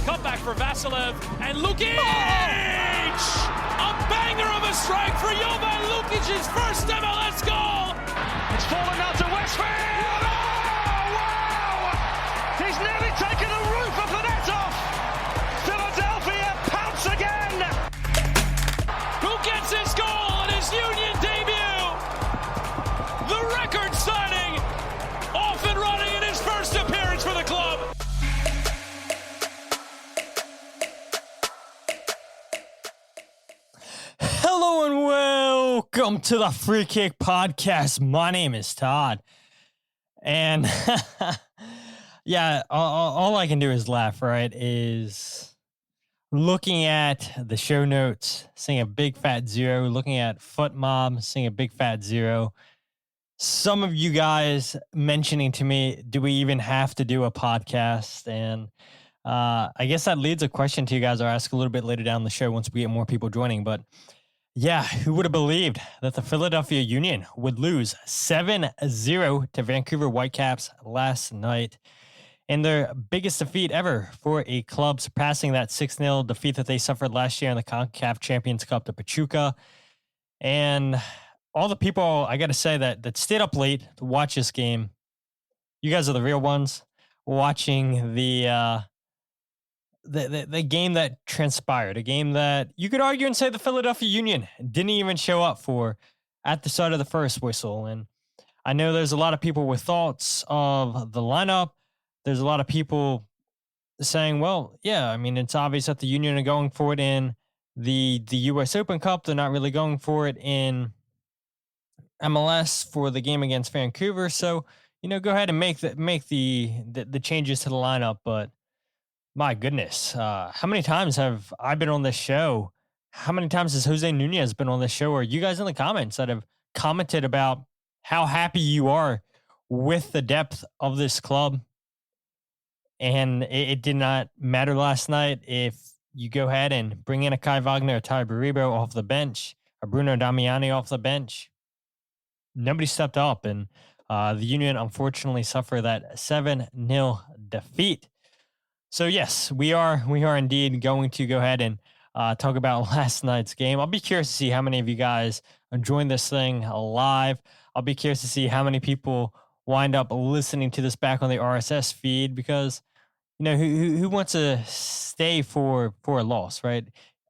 Comeback for Vasilev and Lukic! A banger of a strike for Jovan Lukic's first MLS goal! It's fallen now to Westfield! Oh, wow! He's nearly taken the roof of the net off! Philadelphia pounce again! Who gets his goal in his Union debut? The record signing! Off and running in his first appearance for the club! Hello and welcome to the Free Kick Podcast. My name is Todd. And yeah, all I can do is laugh, right? Is looking at the show notes, seeing a big fat zero, looking at Foot Mob, seeing a big fat zero. Some of you guys mentioning to me, do we even have to do a podcast? And I guess that leads a question to you guys I'll ask a little bit later down the show once we get more people joining. But yeah, who would have believed that the Philadelphia Union would lose 7-0 to Vancouver Whitecaps last night in their biggest defeat ever for a club, surpassing that 6-0 defeat that they suffered last year in the CONCACAF Champions Cup to Pachuca. And all the people, I got to say, that stayed up late to watch this game, you guys are the real ones watching the game that transpired, a game that you could argue and say the Philadelphia Union didn't even show up for at the start of the first whistle. And I know there's a lot of people with thoughts of the lineup. There's a lot of people saying, well, yeah, I mean, it's obvious that the Union are going for it in the US Open Cup. They're not really going for it in MLS for the game against Vancouver. So, you know, go ahead and make the changes to the lineup. But my goodness, how many times have I been on this show? How many times has Jose Nunez been on this show? Or you guys in the comments that have commented about how happy you are with the depth of this club? And it did not matter last night if you go ahead and bring in a Kai Wagner, a Ty Baribo off the bench, a Bruno Damiani off the bench. Nobody stepped up, and the Union unfortunately suffered that 7-0 defeat. So yes, we are indeed going to go ahead and talk about last night's game. I'll be curious to see how many of you guys joined this thing live. I'll be curious to see how many people wind up listening to this back on the RSS feed, because you know who wants to stay for a loss, right?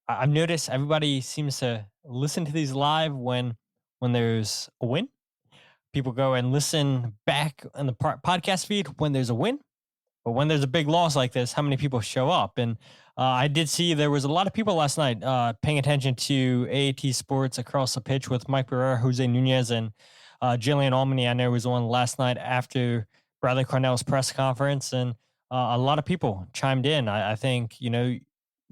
I've noticed everybody seems to listen to these live when there's a win. People go and listen back on the podcast feed when there's a win. But when there's a big loss like this, how many people show up? And I did see there was a lot of people last night paying attention to AAT Sports Across the Pitch with Mike Barrera, Jose Nunez, and Jillian Almany. I know was on last night after Bradley Carnell's press conference. And a lot of people chimed in. I think, you know,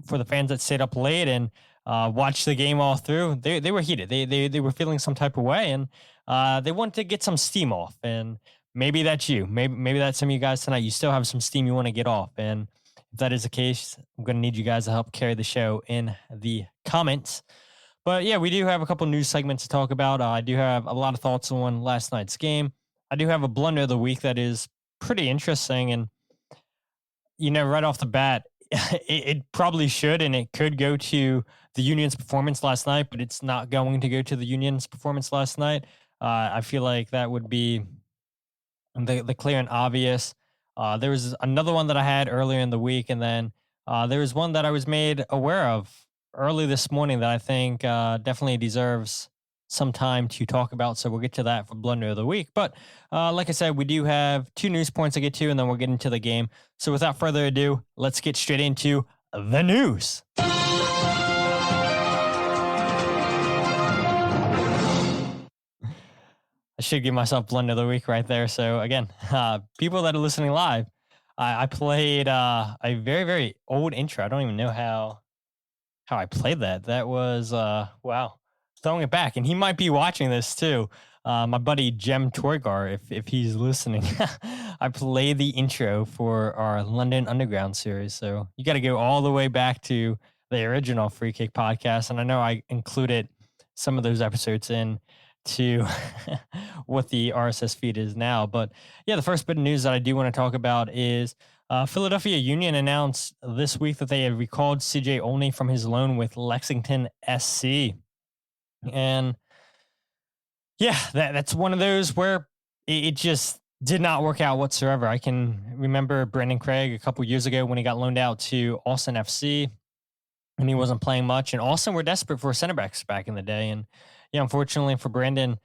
for the fans that stayed up late and watched the game all through, they were heated. They were feeling some type of way, and they wanted to get some steam off. And maybe that's you. Maybe that's some of you guys tonight. You still have some steam you want to get off. And if that is the case, I'm going to need you guys to help carry the show in the comments. But yeah, we do have a couple news segments to talk about. I do have a lot of thoughts on last night's game. I do have a blunder of the week that is pretty interesting. And, you know, right off the bat, it probably should, and it could go to the Union's performance last night, but it's not going to go to the Union's performance last night. I feel like that would be the clear and obvious. There was another one that I had earlier in the week, and then there was one that I was made aware of early this morning that I think definitely deserves some time to talk about. So we'll get to that for Blunder of the Week. But like I said, we do have 2 news points to get to, and then we'll get into the game. So without further ado, let's get straight into the news. I should give myself Blunder of the Week right there. So again, people that are listening live, I played a very, very old intro. I don't even know how I played that. That was, wow, throwing it back. And he might be watching this too. My buddy Jem Torgar, if he's listening, I played the intro for our London Underground series. So you got to go all the way back to the original Free Kick podcast. And I know I included some of those episodes in to what the RSS feed is now. But yeah, the first bit of news that I do want to talk about is Philadelphia Union announced this week that they had recalled CJ Olney from his loan with Lexington SC. And yeah, that's one of those where it just did not work out whatsoever. I can remember Brandon Craig a couple years ago when he got loaned out to Austin FC and he wasn't playing much. And Austin were desperate for center backs back in the day. And yeah, unfortunately for Brandon,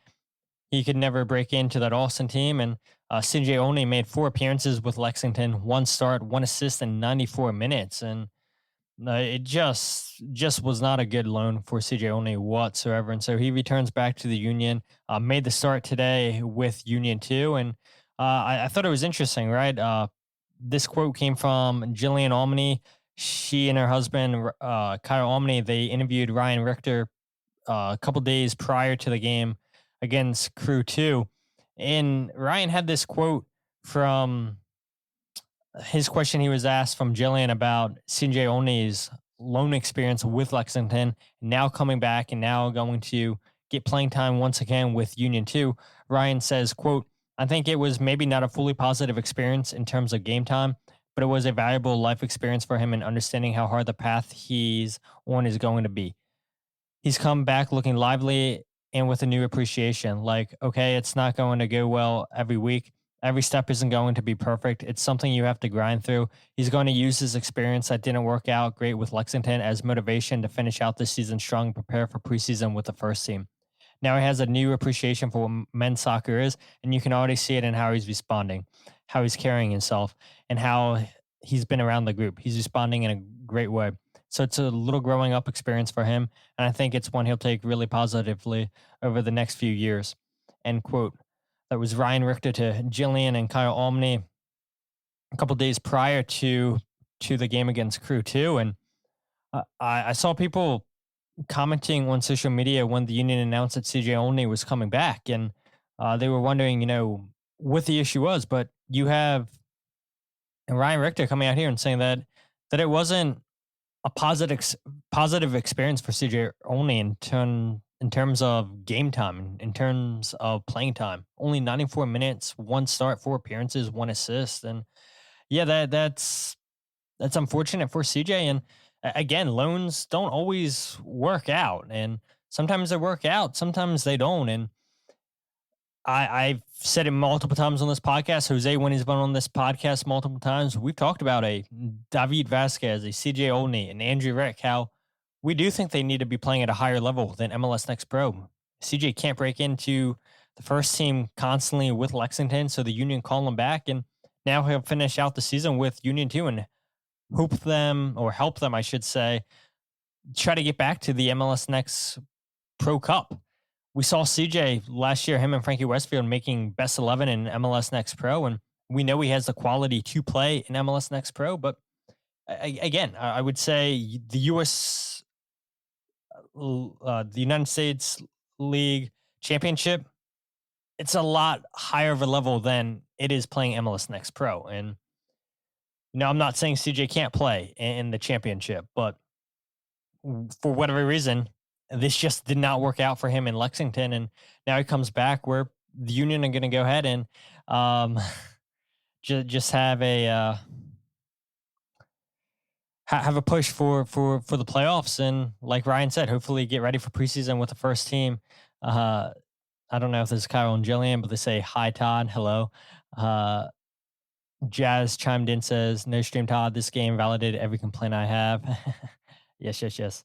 he could never break into that Austin team. And CJ Olney made 4 appearances with Lexington, 1 start, 1 assist in 94 minutes. And it just was not a good loan for CJ Olney whatsoever. And so he returns back to the Union, made the start today with Union 2. And I thought it was interesting, right? This quote came from Jillian Olney. She and her husband, Kyle Olney, they interviewed Ryan Richter a couple days prior to the game against Crew 2. And Ryan had this quote from his question he was asked from Jillian about CJ Olney's loan experience with Lexington, now coming back and now going to get playing time once again with Union 2. Ryan says, quote, "I think it was maybe not a fully positive experience in terms of game time, but it was a valuable life experience for him in understanding how hard the path he's on is going to be. He's come back looking lively and with a new appreciation. Like, okay, it's not going to go well every week. Every step isn't going to be perfect. It's something you have to grind through. He's going to use his experience that didn't work out great with Lexington as motivation to finish out this season strong and prepare for preseason with the first team. Now he has a new appreciation for what men's soccer is, and you can already see it in how he's responding, how he's carrying himself, and how he's been around the group. He's responding in a great way. So it's a little growing up experience for him, and I think it's one he'll take really positively over the next few years." End quote. That was Ryan Richter to Jillian and Kyle Olney a couple days prior to the game against Crew 2. And I saw people commenting on social media when the Union announced that CJ Olney was coming back, and they were wondering, what the issue was. But you have Ryan Richter coming out here and saying that it wasn't a positive experience for CJ Olney in terms of game time, in terms of playing time. Only 94 minutes, 1 start, 4 appearances, 1 assist. And yeah, that's unfortunate for CJ. And again, loans don't always work out. And sometimes they work out, sometimes they don't. And I've said it multiple times on this podcast. Jose, when he's been on this podcast multiple times, we've talked about a David Vasquez, a CJ Olney, and Andrew Rick, how we do think they need to be playing at a higher level than MLS Next Pro. CJ can't break into the first team constantly with Lexington, so the Union call him back, and now he'll finish out the season with Union 2 and help them, I should say, try to get back to the MLS Next Pro Cup. We saw CJ last year, him and Frankie Westfield making best 11 in MLS Next Pro, and we know he has the quality to play in MLS Next Pro. But again, I would say the United States League Championship, it's a lot higher of a level than it is playing MLS Next Pro. And I'm not saying CJ can't play in the championship, but for whatever reason, this just did not work out for him in Lexington, and now he comes back where the Union are going to go ahead and just have a push for the playoffs, and like Ryan said, hopefully get ready for preseason with the first team. I don't know if this is Kyle and Jillian, but they say hi, Todd. Hello. Jazz chimed in, says, "No stream, Todd. This game validated every complaint I have." Yes.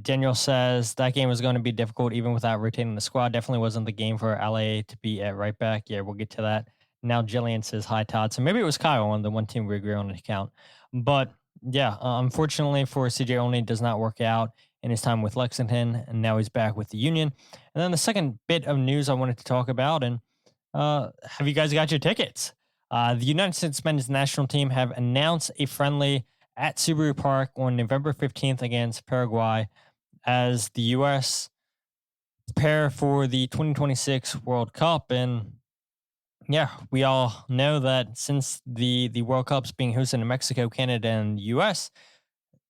Daniel says that game was going to be difficult even without rotating the squad. Definitely wasn't the game for LA to be at right back. Yeah, we'll get to that. Now Jillian says hi, Todd. So maybe it was Kyle on the one team we agree on an account. But yeah, unfortunately for CJ Olney, it does not work out in his time with Lexington, and now he's back with the Union. And then the second bit of news I wanted to talk about, and have you guys got your tickets? The United States men's national team have announced a friendly at Subaru Park on November 15th against Paraguay as the U.S. prepare for the 2026 World Cup. And yeah, we all know that since the World Cup's being hosted in Mexico, Canada, and the U.S.,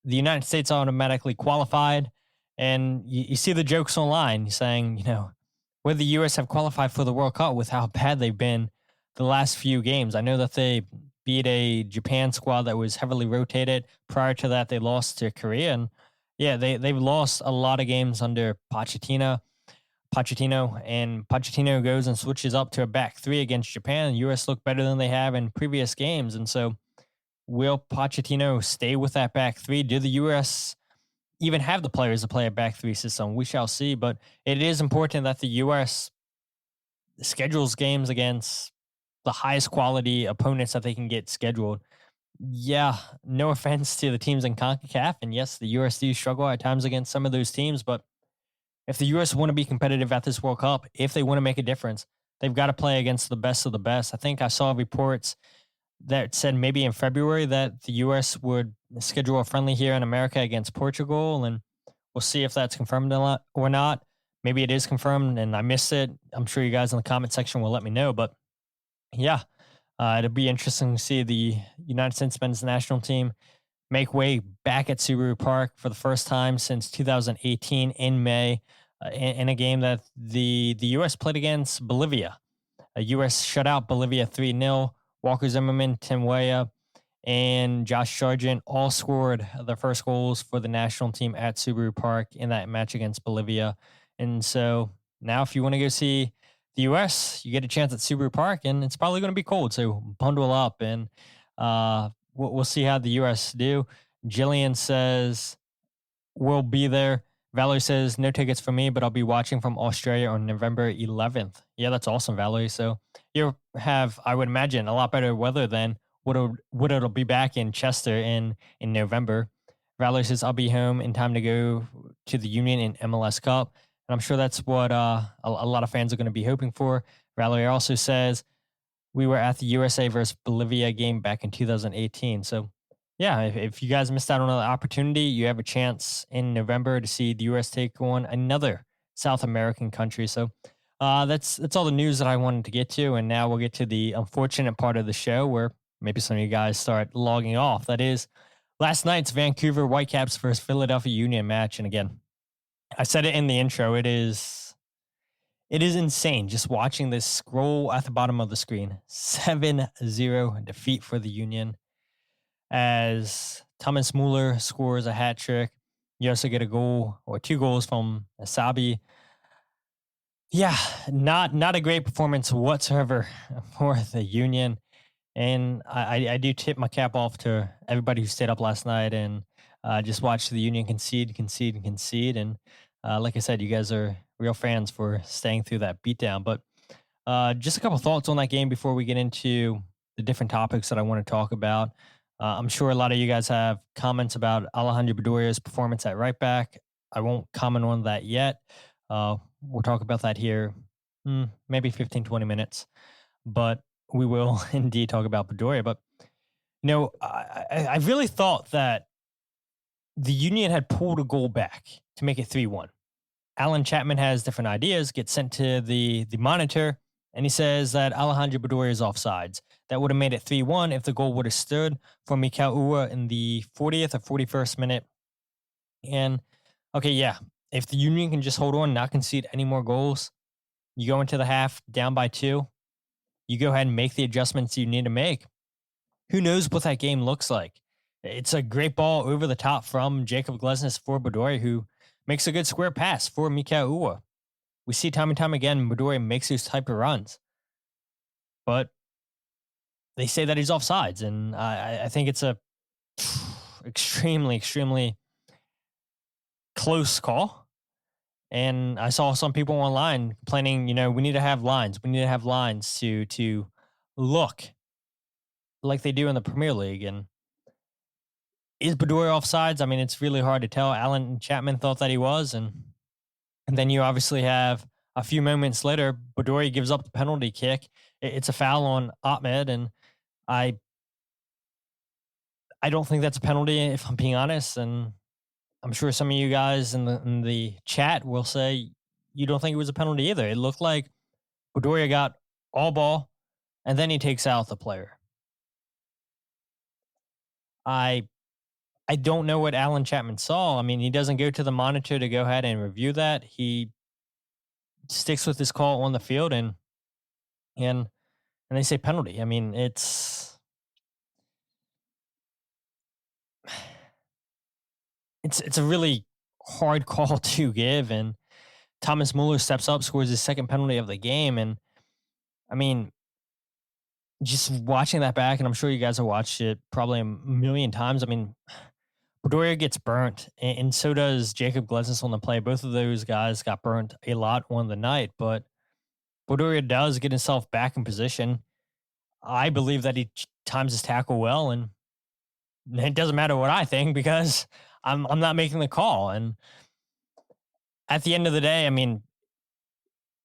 the United States automatically qualified. And you see the jokes online saying, would the U.S. have qualified for the World Cup with how bad they've been the last few games? I know that they beat a Japan squad that was heavily rotated. Prior to that, they lost to Korea. And yeah, they've lost a lot of games under Pochettino, and Pochettino goes and switches up to a back three against Japan. The U.S. look better than they have in previous games. And so will Pochettino stay with that back three? Do the U.S. even have the players to play a back three system? We shall see. But it is important that the U.S. schedules games against the highest quality opponents that they can get scheduled. Yeah, no offense to the teams in CONCACAF. And yes, the U.S. do struggle at times against some of those teams, but if the U.S. want to be competitive at this World Cup, if they want to make a difference, they've got to play against the best of the best. I think I saw reports that said maybe in February that the U.S. would schedule a friendly here in America against Portugal, and we'll see if that's confirmed or not. Maybe it is confirmed and I missed it. I'm sure you guys in the comment section will let me know. But yeah, it'll be interesting to see the United States men's national team make way back at Subaru Park for the first time since 2018 in May, in a game that the U.S. played against Bolivia. U.S. shut out Bolivia 3-0. Walker Zimmerman, Tim Weah, and Josh Sargent all scored their first goals for the national team at Subaru Park in that match against Bolivia. And so now if you want to go see the U.S., you get a chance at Subaru Park, and it's probably going to be cold. So bundle up, and we'll see how the U.S. do. Jillian says, we'll be there. Valerie says, no tickets for me, but I'll be watching from Australia on November 11th. Yeah, that's awesome, Valerie. So you'll have, I would imagine, a lot better weather than what it'll be back in Chester in November. Valerie says, I'll be home in time to go to the Union in MLS Cup. And I'm sure that's what a lot of fans are going to be hoping for. Valerie also says, we were at the USA versus Bolivia game back in 2018. So yeah, if you guys missed out on an opportunity, you have a chance in November to see the U.S. take on another South American country. So that's all the news that I wanted to get to. And now we'll get to the unfortunate part of the show where maybe some of you guys start logging off. That is last night's Vancouver Whitecaps versus Philadelphia Union match. And again, I said it in the intro. It is insane just watching this scroll at the bottom of the screen. 7-0 defeat for the Union, as Thomas Muller scores a hat trick. You also get a goal or 2 goals from Asabi. Yeah, not a great performance whatsoever for the Union. And I do tip my cap off to everybody who stayed up last night and just watched the Union concede. And like I said, you guys are real fans for staying through that beatdown. But just a couple thoughts on that game before we get into the different topics that I want to talk about. I'm sure a lot of you guys have comments about Alejandro Bedoya's performance at right back. I won't comment on that yet. We'll talk about that here, maybe 15, 20 minutes. But we will indeed talk about Bedoya. But, you know, I really thought that the Union had pulled a goal back to make it 3-1. Alan Chapman has different ideas, gets sent to the monitor, and he says that Alejandro Bedoya is offsides. That would have made it 3-1 if the goal would have stood for Mikel Ua in the 40th or 41st minute. And, okay, yeah, if the Union can just hold on, not concede any more goals, you go into the half down by 2, you go ahead and make the adjustments you need to make. Who knows what that game looks like? It's a great ball over the top from Jacob Glesnes for Bedoya, who makes a good square pass for Mikel Ua. We see time and time again, Bedoya makes those type of runs. But they say that he's offsides, and I think it's a extremely, extremely close call. And I saw some people online complaining, you know, we need to have lines. We need to have lines to look like they do in the Premier League. And is Bedoya offsides? I mean, it's really hard to tell. Alan Chapman thought that he was. And then you obviously have a few moments later, Bedoya gives up the penalty kick. It's a foul on Ahmed. And I don't think that's a penalty, if I'm being honest. And I'm sure some of you guys in the chat will say you don't think it was a penalty either. It looked like Bedoya got all ball, and then he takes out the player. I don't know what Alan Chapman saw. I mean, he doesn't go to the monitor to go ahead and review that. He sticks with his call on the field, and they say penalty. I mean, it's it's a really hard call to give. And Thomas Muller steps up, scores his second penalty of the game. And I mean, just watching that back, and I'm sure you guys have watched it probably a million times. I mean, Bedoya gets burnt, and so does Jacob Glesnes on the play. Both of those guys got burnt a lot on the night, but Bedoya does get himself back in position. I believe that he times his tackle well, and it doesn't matter what I think because I'm not making the call. And at the end of the day, I mean,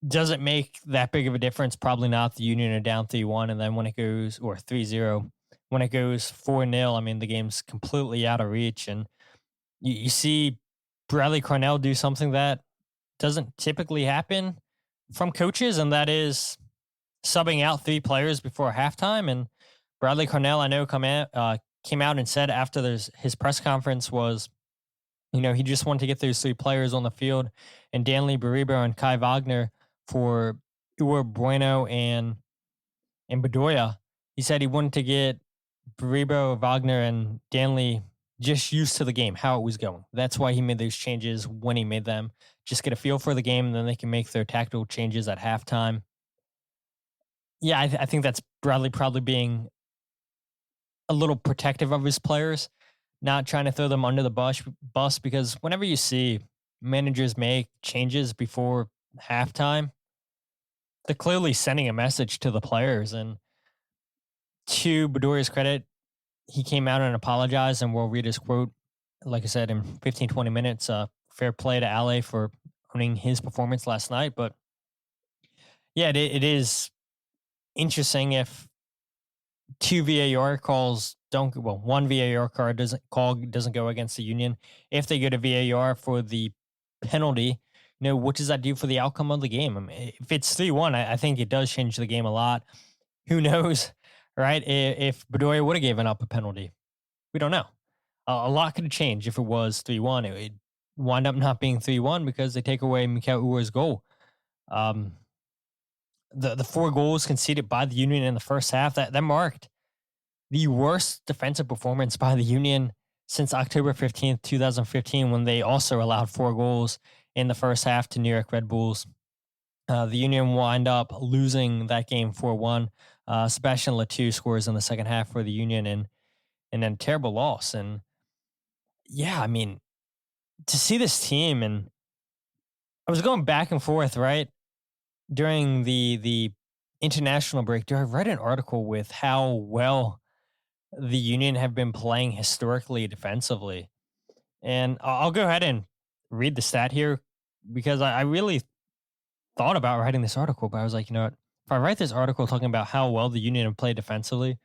does it make that big of a difference? Probably not. The Union are down 3-1, and then when it goes, or 3-0, when it goes 4-0, I mean, the game's completely out of reach. And you see Bradley Carnell do something that doesn't typically happen from coaches, and that is subbing out 3 players before halftime. And Bradley Carnell, I know, came out and said after his press conference was, he just wanted to get those 3 players on the field, and Danley Baribo and Kai Wagner for Uwer Bueno and Bedoya. He said he wanted to get Baribo, Wagner, and Danley just used to the game, how it was going. That's why he made those changes when he made them. Just get a feel for the game, and then they can make their tactical changes at halftime. Yeah, I think that's Bradley probably being a little protective of his players, not trying to throw them under the bus, because whenever you see managers make changes before halftime, they're clearly sending a message to the players. And to Bedoya's credit, he came out and apologized, and we'll read his quote, like I said, in 15, 20 minutes. Fair play to Ale for owning his performance last night. But yeah, it is interesting if 2 VAR calls one VAR card doesn't go against the Union. If they go to VAR for the penalty, what does that do for the outcome of the game? I mean, if it's 3-1, I think it does change the game a lot. Who knows, right? If Bedoya would have given up a penalty, we don't know. A lot could have changed if it was 3-1. It would wind up not being 3-1 because they take away Mikel Uwer's goal. The 4 goals conceded by the Union in the first half, that marked the worst defensive performance by the Union since October 15th, 2015, when they also allowed 4 goals in the first half to New York Red Bulls. The Union wind up losing that game 4-1. Sebastian Letou scores in the second half for the Union, and then a terrible loss. And yeah, I mean, to see this team, and I was going back and forth, right? During the international break, I read an article with how well the Union have been playing historically defensively. And I'll go ahead and read the stat here, because I really thought about writing this article, but I was like, if I write this article talking about how well the Union have played defensively,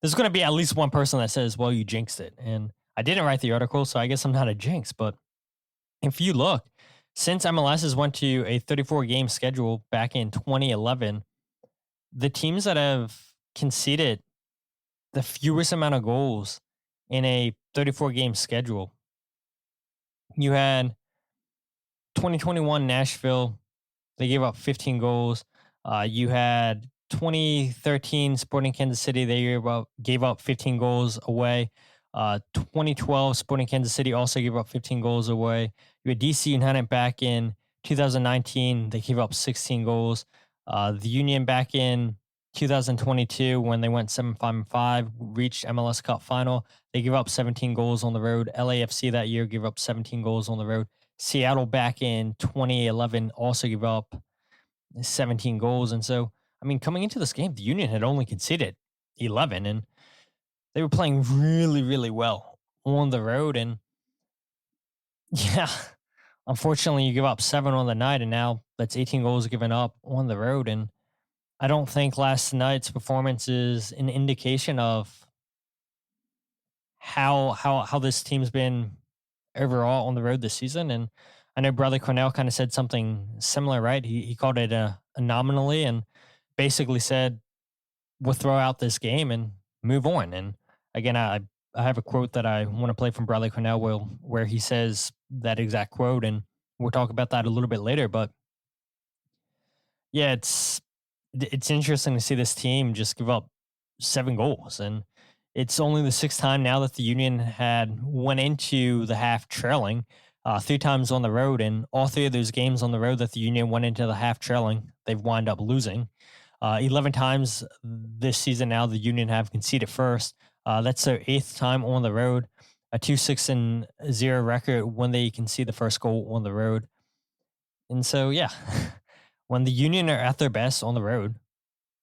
there's going to be at least one person that says, well, you jinxed it. And I didn't write the article, so I guess I'm not a jinx. But if you look, since MLS has went to a 34-game schedule back in 2011, the teams that have conceded the fewest amount of goals in a 34-game schedule, you had 2021 Nashville, they gave up 15 goals. You had 2013 Sporting Kansas City, they gave up 15 goals away. 2012 Sporting Kansas City also gave up 15 goals away. You had DC United back in 2019, they gave up 16 goals. The Union back in 2022, when they went 7-5, reached MLS Cup final, they gave up 17 goals on the road. LAFC that year gave up 17 goals on the road. Seattle back in 2011 also gave up 17 goals. And so, I mean, coming into this game, the Union had only conceded 11, and they were playing really, really well on the road. And yeah, unfortunately, you give up 7 on the night, and now that's 18 goals given up on the road. And I don't think last night's performance is an indication of how this team's been overall on the road this season. And I know Bradley Carnell kind of said something similar, right? He called it a anomaly and basically said, we'll throw out this game and move on. And again, I have a quote that I want to play from Bradley Carnell where he says that exact quote, and we'll talk about that a little bit later. But yeah, it's interesting to see this team just give up 7 goals. And It's only the sixth time now that the Union had went into the half trailing, 3 times on the road, and all 3 of those games on the road that the Union went into the half trailing, they've wound up losing. 11 times this season now the Union have conceded first. That's their 8th time on the road, a 2-6-0 record when they concede the first goal on the road. And so, yeah, when the Union are at their best on the road,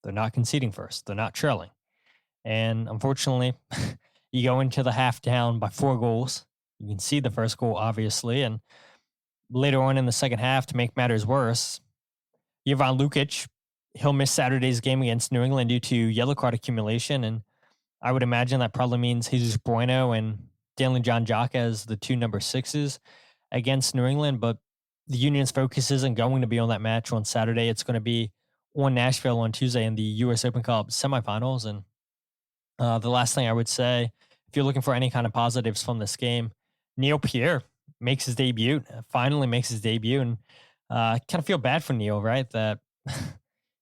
they're not conceding first. They're not trailing. And unfortunately, you go into the half down by 4 goals. You can see the first goal, obviously. And later on in the second half, to make matters worse, Jovan Lukic, he'll miss Saturday's game against New England due to yellow card accumulation. And I would imagine that probably means Jesus Bueno and Stanley John Jock as the 2 number 6s against New England. But the Union's focus isn't going to be on that match on Saturday. It's going to be on Nashville on Tuesday in the US Open Cup semifinals. And the last thing I would say, if you're looking for any kind of positives from this game, Neil Pierre makes his debut, finally makes his debut. And I kind of feel bad for Neil, right? That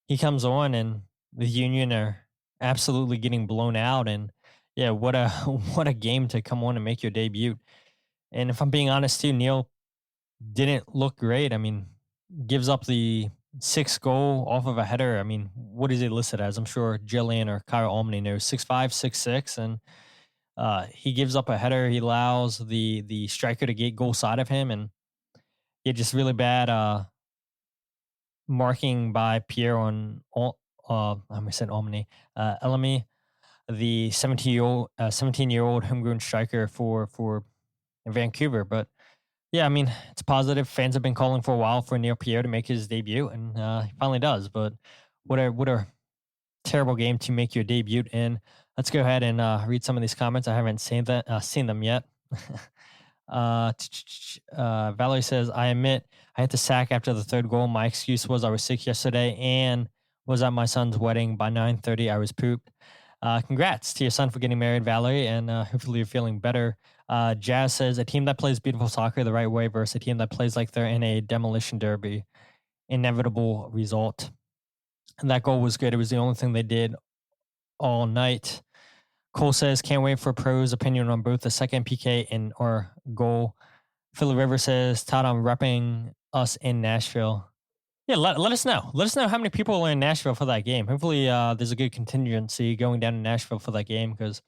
he comes on and the Union are absolutely getting blown out. And yeah, what a game to come on and make your debut. And if I'm being honest too, Neil didn't look great. I mean, gives up the 6th goal off of a header. I mean, what is it listed as? I'm sure Jillian or Kyle Olney knows. 6'5", 6'6", and he gives up a header. He allows the striker to get goal side of him, and just really bad marking by Pierre on I said Olney, Elemi, the 17-year-old homegrown striker for Vancouver. But yeah, I mean, it's positive. Fans have been calling for a while for Neil Pierre to make his debut, and he finally does. But what a terrible game to make your debut in. Let's go ahead and read some of these comments. I haven't seen them yet. Valerie says, I admit I had to sack after the 3rd goal. My excuse was I was sick yesterday and was at my son's wedding. By 9:30, I was pooped. Congrats to your son for getting married, Valerie, and hopefully you're feeling better. Jazz says, a team that plays beautiful soccer the right way versus a team that plays like they're in a demolition derby. Inevitable result. And that goal was good. It was the only thing they did all night. Cole says, can't wait for Pro's opinion on both the second PK and our goal. Philly River says, Todd, I'm repping us in Nashville. Yeah, let us know. Let us know how many people are in Nashville for that game. Hopefully there's a good contingency going down to Nashville for that game, because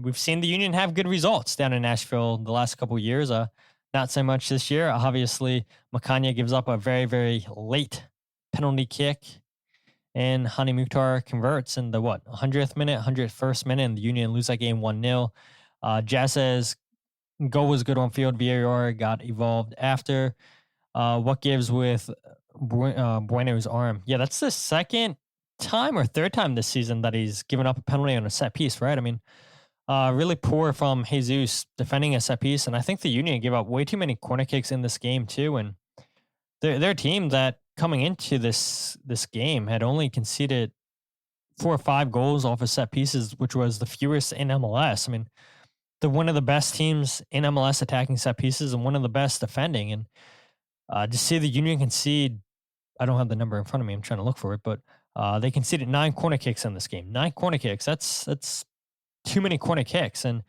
we've seen the Union have good results down in Nashville the last couple of years. Not so much this year. Obviously, Makanya gives up a very, very late penalty kick, and Hani Mukhtar converts in the 100th minute, 101st minute, and the Union lose that game 1-0. Jazz says, goal was good on field. VAR got evolved after. What gives with Bueno's arm? Yeah, that's the 2nd time or 3rd time this season that he's given up a penalty on a set piece, right? I mean, really poor from Jesus defending a set piece, and I think the Union gave up way too many corner kicks in this game too. And they're a team that coming into this game had only conceded 4 or 5 goals off of set pieces, which was the fewest in MLS. I mean, they're one of the best teams in MLS attacking set pieces and one of the best defending. And to see the Union concede, I don't have the number in front of me. I'm trying to look for it, but they conceded 9 corner kicks in this game. 9 corner kicks. That's too many corner kicks. And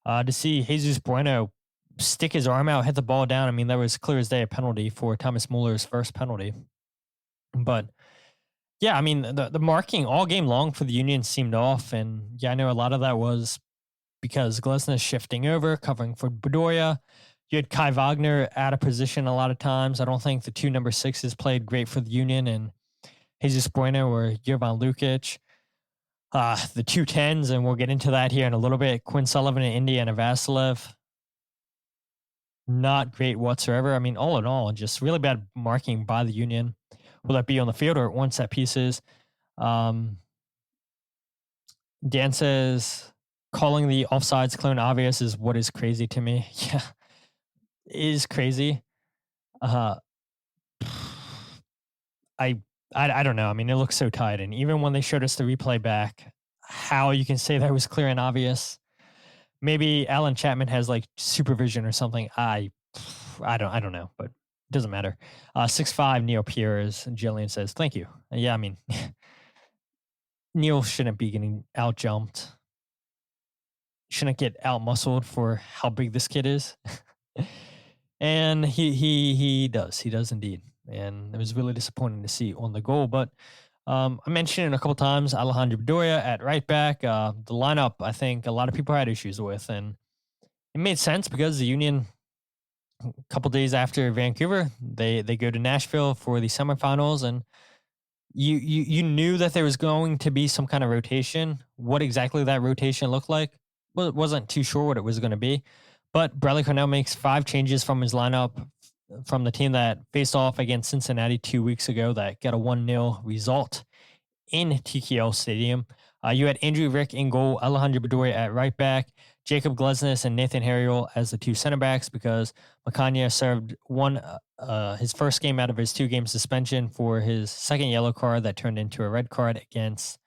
to see Jesus Bueno stick his arm out, hit the ball down. I mean, that was clear as day a penalty for Thomas Muller's first penalty. But yeah, I mean, the marking all game long for the Union seemed off. And yeah, I know a lot of that was because Glesnes shifting over, covering for Bedoya. You had Kai Wagner out of position a lot of times. I don't think the 2 number 6s played great for the Union, and Jesus Bueno or Jovan Lukic. The 2 10s, and we'll get into that here in a little bit. Quinn Sullivan and Indiana Vasilev. Not great whatsoever. I mean, all in all, just really bad marking by the Union. Will that be on the field or at set pieces? Dan says, calling the offsides clone obvious is what is crazy to me. Yeah, it is crazy. I don't know. I mean, it looks so tight. And even when they showed us the replay back, how you can say that was clear and obvious. Maybe Alan Chapman has like supervision or something. I don't know, but it doesn't matter. 6'5" Neil Pierre, as Jillian says. Thank you. Yeah, I mean, Neil shouldn't be getting out jumped shouldn't get out-muscled for how big this kid is. And he does indeed. And it was really disappointing to see on the goal. But I mentioned it a couple times, Alejandro Bedoya at right back. The lineup, I think a lot of people had issues with. And it made sense because the Union, a couple days after Vancouver, they go to Nashville for the semifinals. And you knew that there was going to be some kind of rotation. What exactly that rotation looked like, wasn't too sure what it was going to be. But Bradley Carnell makes 5 changes from his lineup from the team that faced off against Cincinnati 2 weeks ago that got a 1-0 result in TKL Stadium. You had Andrew Rick in goal, Alejandro Bedoya at right back, Jacob Glesnes and Nathan Harriel as the 2 center backs because Macania served his first game out of his 2-game suspension for his second yellow card that turned into a red card against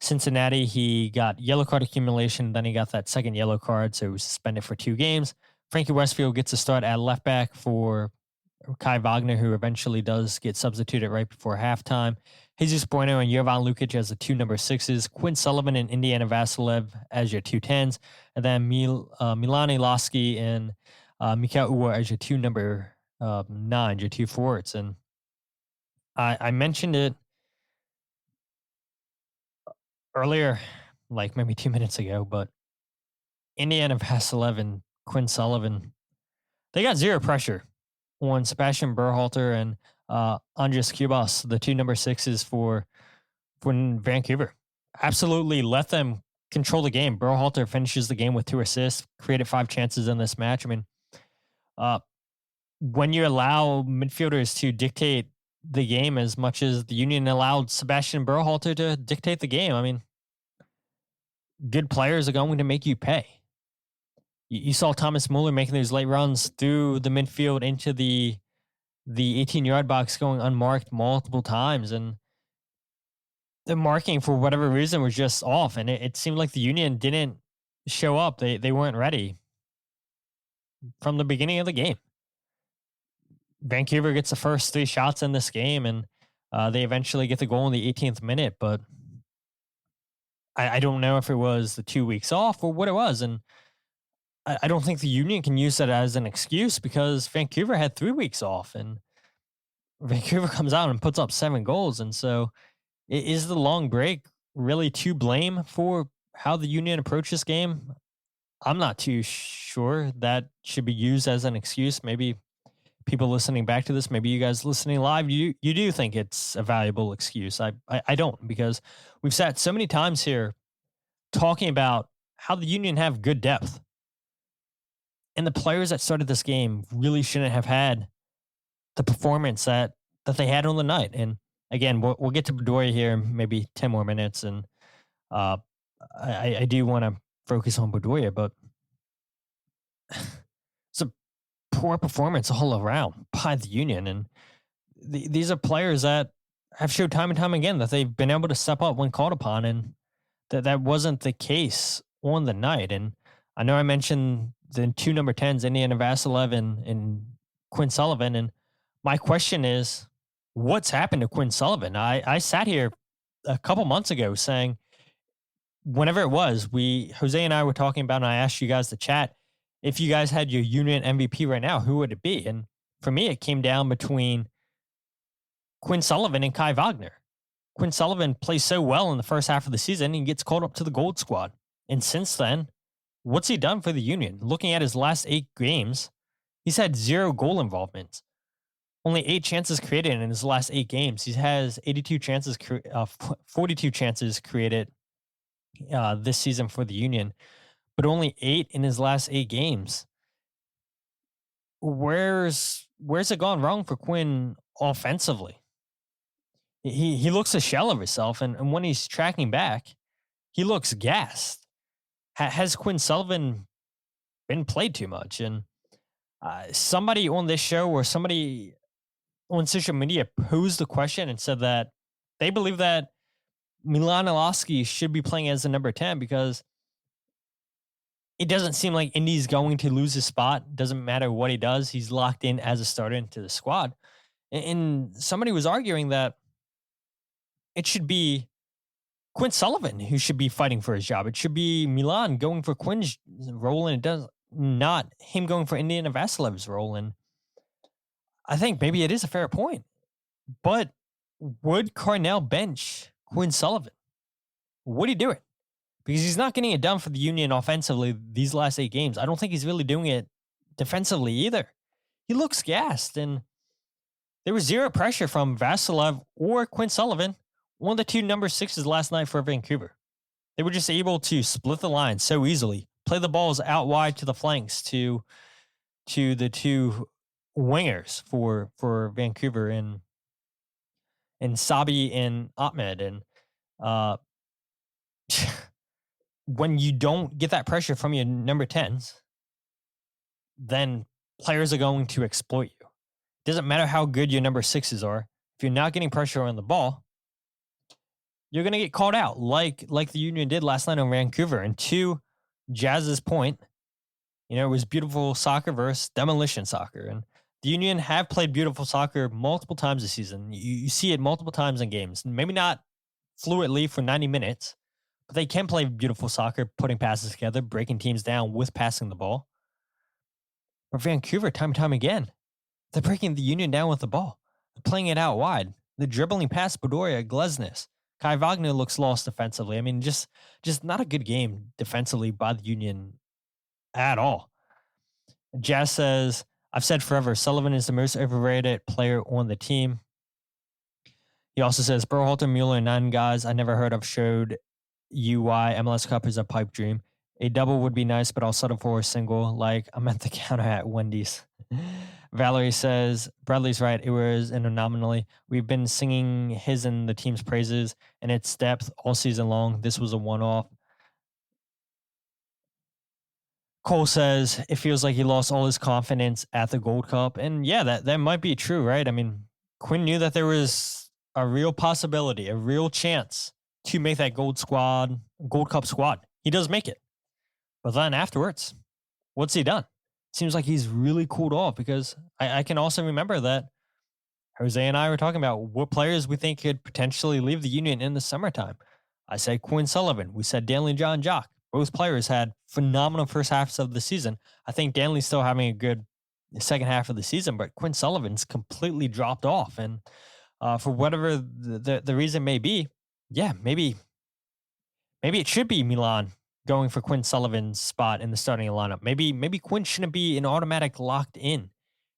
Cincinnati. He got yellow card accumulation, then he got that second yellow card, so he was suspended for 2 games. Frankie Westfield gets a start at left back for Kai Wagner, who eventually does get substituted right before halftime. Jesus Bueno and Jovan Lukic as the 2 number 6s, Quinn Sullivan and Indiana Vasilev as your 2 10s, and then Milani Lasky and Mikael Uwa as your 2 number 9s, your 2 forwards. And I mentioned it earlier, like maybe 2 minutes ago, but Indiana Vasilev and Quinn Sullivan, they got zero pressure on Sebastian Berhalter and Andres Cubas, the 2 number 6s for Vancouver. Absolutely let them control the game. Berhalter finishes the game with 2 assists, created 5 chances in this match. I mean, when you allow midfielders to dictate the game as much as the Union allowed Sebastian Berhalter to dictate the game, I mean, good players are going to make you pay. You saw Thomas Muller making those late runs through the midfield into the 18-yard box going unmarked multiple times, and the marking for whatever reason was just off, and it seemed like the Union didn't show up. They weren't ready from the beginning of the game. Vancouver gets the first 3 shots in this game, and they eventually get the goal in the 18th minute, but I don't know if it was the 2 weeks off or what it was, and I don't think the Union can use that as an excuse because Vancouver had 3 weeks off, and Vancouver comes out and puts up 7 goals. And so is the long break really to blame for how the Union approached this game? I'm not too sure that should be used as an excuse. Maybe people listening back to this, maybe you guys listening live, you do think it's a valuable excuse. I don't, because we've sat so many times here talking about how the Union have good depth. And the players that started this game really shouldn't have had the performance that they had on the night. And again, we'll get to Bedoya here in maybe 10 more minutes. And I do want to focus on Bedoya, but it's a poor performance all around by the Union. And these are players that have showed time and time again that they've been able to step up when called upon. And that wasn't the case on the night. And I know I mentioned the 2 number 10s, Indiana Vasilev and Quinn Sullivan. And my question is, what's happened to Quinn Sullivan? I sat here a couple months ago saying, whenever it was, Jose and I were talking about, and I asked you guys to chat, if you guys had your Union MVP right now, who would it be? And for me, it came down between Quinn Sullivan and Kai Wagner. Quinn Sullivan plays so well in the first half of the season, he gets called up to the Gold Squad. And since then, what's he done for the Union? Looking at his last 8 games, he's had 0 goal involvements. Only 8 chances created in his last 8 games. He has 42 chances created this season for the Union, but only 8 in his last 8 games. Where's it gone wrong for Quinn offensively? He looks a shell of himself, and when he's tracking back, he looks gassed. Has Quinn Sullivan been played too much? And somebody on this show or somebody on social media posed the question and said that they believe that Milan Elaski should be playing as the number 10 because it doesn't seem like Indy's going to lose his spot. Doesn't matter what he does. He's locked in as a starter into the squad. And somebody was arguing that it should be Quinn Sullivan who should be fighting for his job. It should be Milan going for Quinn's role, and it does not him going for Indiana Vasilev's role. And I think maybe it is a fair point. But would Carnell bench Quinn Sullivan? Would he do it? Because he's not getting it done for the Union offensively these last 8 games. I don't think he's really doing it defensively either. He looks gassed, and there was zero pressure from Vasilev or Quinn Sullivan, one of the 2 number 6s last night for Vancouver. They were just able to split the line so easily, play the balls out wide to the flanks to the 2 wingers for Vancouver and Sabi and Ahmed. And when you don't get that pressure from your number 10s, then players are going to exploit you. It doesn't matter how good your number 6s are. If you're not getting pressure on the ball, you're going to get called out like the Union did last night on Vancouver. And to Jazz's point, it was beautiful soccer versus demolition soccer. And the Union have played beautiful soccer multiple times this season. You see it multiple times in games. Maybe not fluidly for 90 minutes, but they can play beautiful soccer, putting passes together, breaking teams down with passing the ball. But Vancouver, time and time again, they're breaking the Union down with the ball. They're playing it out wide. The dribbling past Bedoya, Glesnes. Kai Wagner looks lost defensively. I mean, just not a good game defensively by the Union at all. Jazz says, I've said forever, Sullivan is the most overrated player on the team. He also says, Berhalter, Mueller, and 9 guys I never heard of showed you why MLS Cup is a pipe dream. A double would be nice, but I'll settle for a single, like I'm at the counter at Wendy's. Valerie says, Bradley's right. It was an anomaly. We've been singing his and the team's praises and its depth all season long. This was a one-off. Cole says, it feels like he lost all his confidence at the Gold Cup. And yeah, that might be true, right? I mean, Quinn knew that there was a real possibility, a real chance to make that Gold Cup squad. He does make it. But then afterwards, what's he done? Seems like he's really cooled off, because I can also remember that Jose and I were talking about what players we think could potentially leave the Union in the summertime. I said Quinn Sullivan. We said Danley John Jock. Both players had phenomenal first halves of the season. I think Danley's still having a good second half of the season, but Quinn Sullivan's completely dropped off. And for whatever the reason may be, yeah, maybe it should be Milan going for Quinn Sullivan's spot in the starting lineup. Maybe Quinn shouldn't be an automatic locked in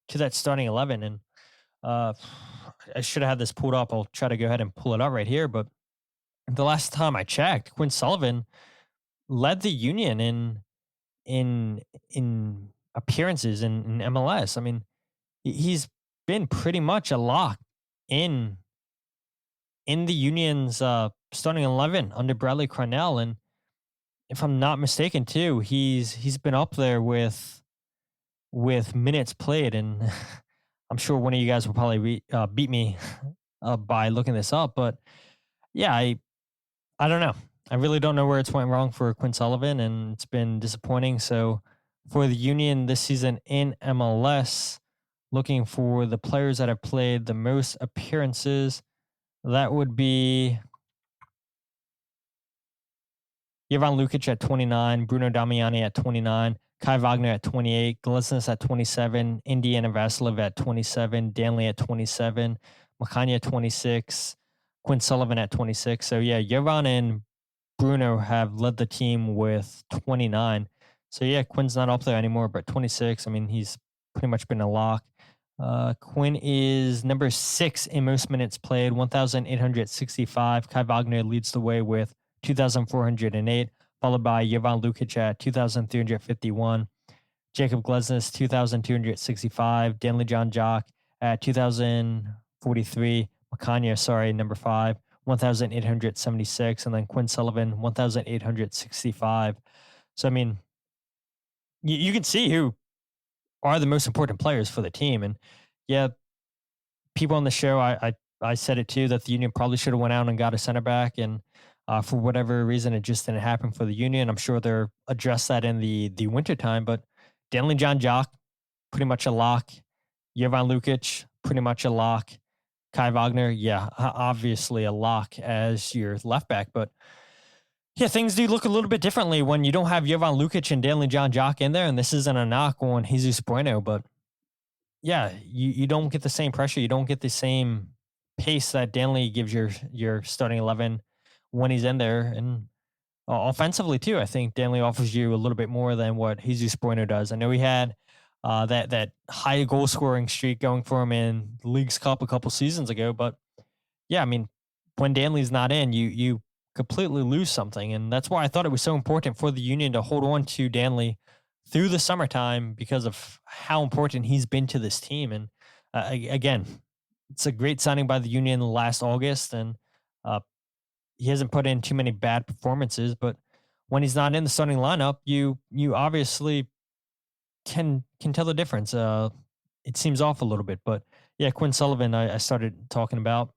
to that starting 11. And I should have had this pulled up. I'll try to go ahead and pull it up right here. But the last time I checked, Quinn Sullivan led the Union in appearances in MLS. I mean, he's been pretty much a lock in the Union's starting 11 under Bradley Carnell. And if I'm not mistaken, too, he's been up there with minutes played, and I'm sure one of you guys will probably beat me by looking this up. But yeah, I don't know. I really don't know where it's went wrong for Quinn Sullivan, and it's been disappointing. So for the Union this season in MLS, looking for the players that have played the most appearances, that would be Jovan Lukic at 29, Bruno Damiani at 29, Kai Wagner at 28, Glesnes at 27, Indiana Vasilev at 27, Danley at 27, Makanya at 26, Quinn Sullivan at 26. So yeah, Jovan and Bruno have led the team with 29. So yeah, Quinn's not up there anymore, but 26. I mean, he's pretty much been a lock. Quinn is number 6 in most minutes played, 1,865. Kai Wagner leads the way with 2,408, followed by Jovan Lukic at 2,351, Jacob Glesnes 2,265, Danley John Jock at 2,043, Makanya, number 5, 1,876, and then Quinn Sullivan 1,865. So I mean, you can see who are the most important players for the team. And yeah, people on the show, I said it too, that the Union probably should have went out and got a center back, and for whatever reason, it just didn't happen for the Union. I'm sure they'll address that in the winter time, but Danley John Jock, pretty much a lock. Jovan Lukic, pretty much a lock. Kai Wagner, obviously a lock as your left back, but yeah, things do look a little bit differently when you don't have Jovan Lukic and Danley John Jock in there, and this isn't a knock on Jesus Bueno, but yeah, you don't get the same pressure, you don't get the same pace that Danley gives your starting 11 when he's in there, and offensively too. I think Danley offers you a little bit more than what Jesus Bueno does. I know he had that high goal scoring streak going for him in the League's Cup a couple seasons ago, but yeah, I mean, when Danley's not in, you completely lose something, and that's why I thought it was so important for the Union to hold on to Danley through the summertime because of how important he's been to this team. And again, it's a great signing by the Union last August, and he hasn't put in too many bad performances, but when he's not in the starting lineup, you obviously can tell the difference. It seems off a little bit, but yeah, Quinn Sullivan, I started talking about.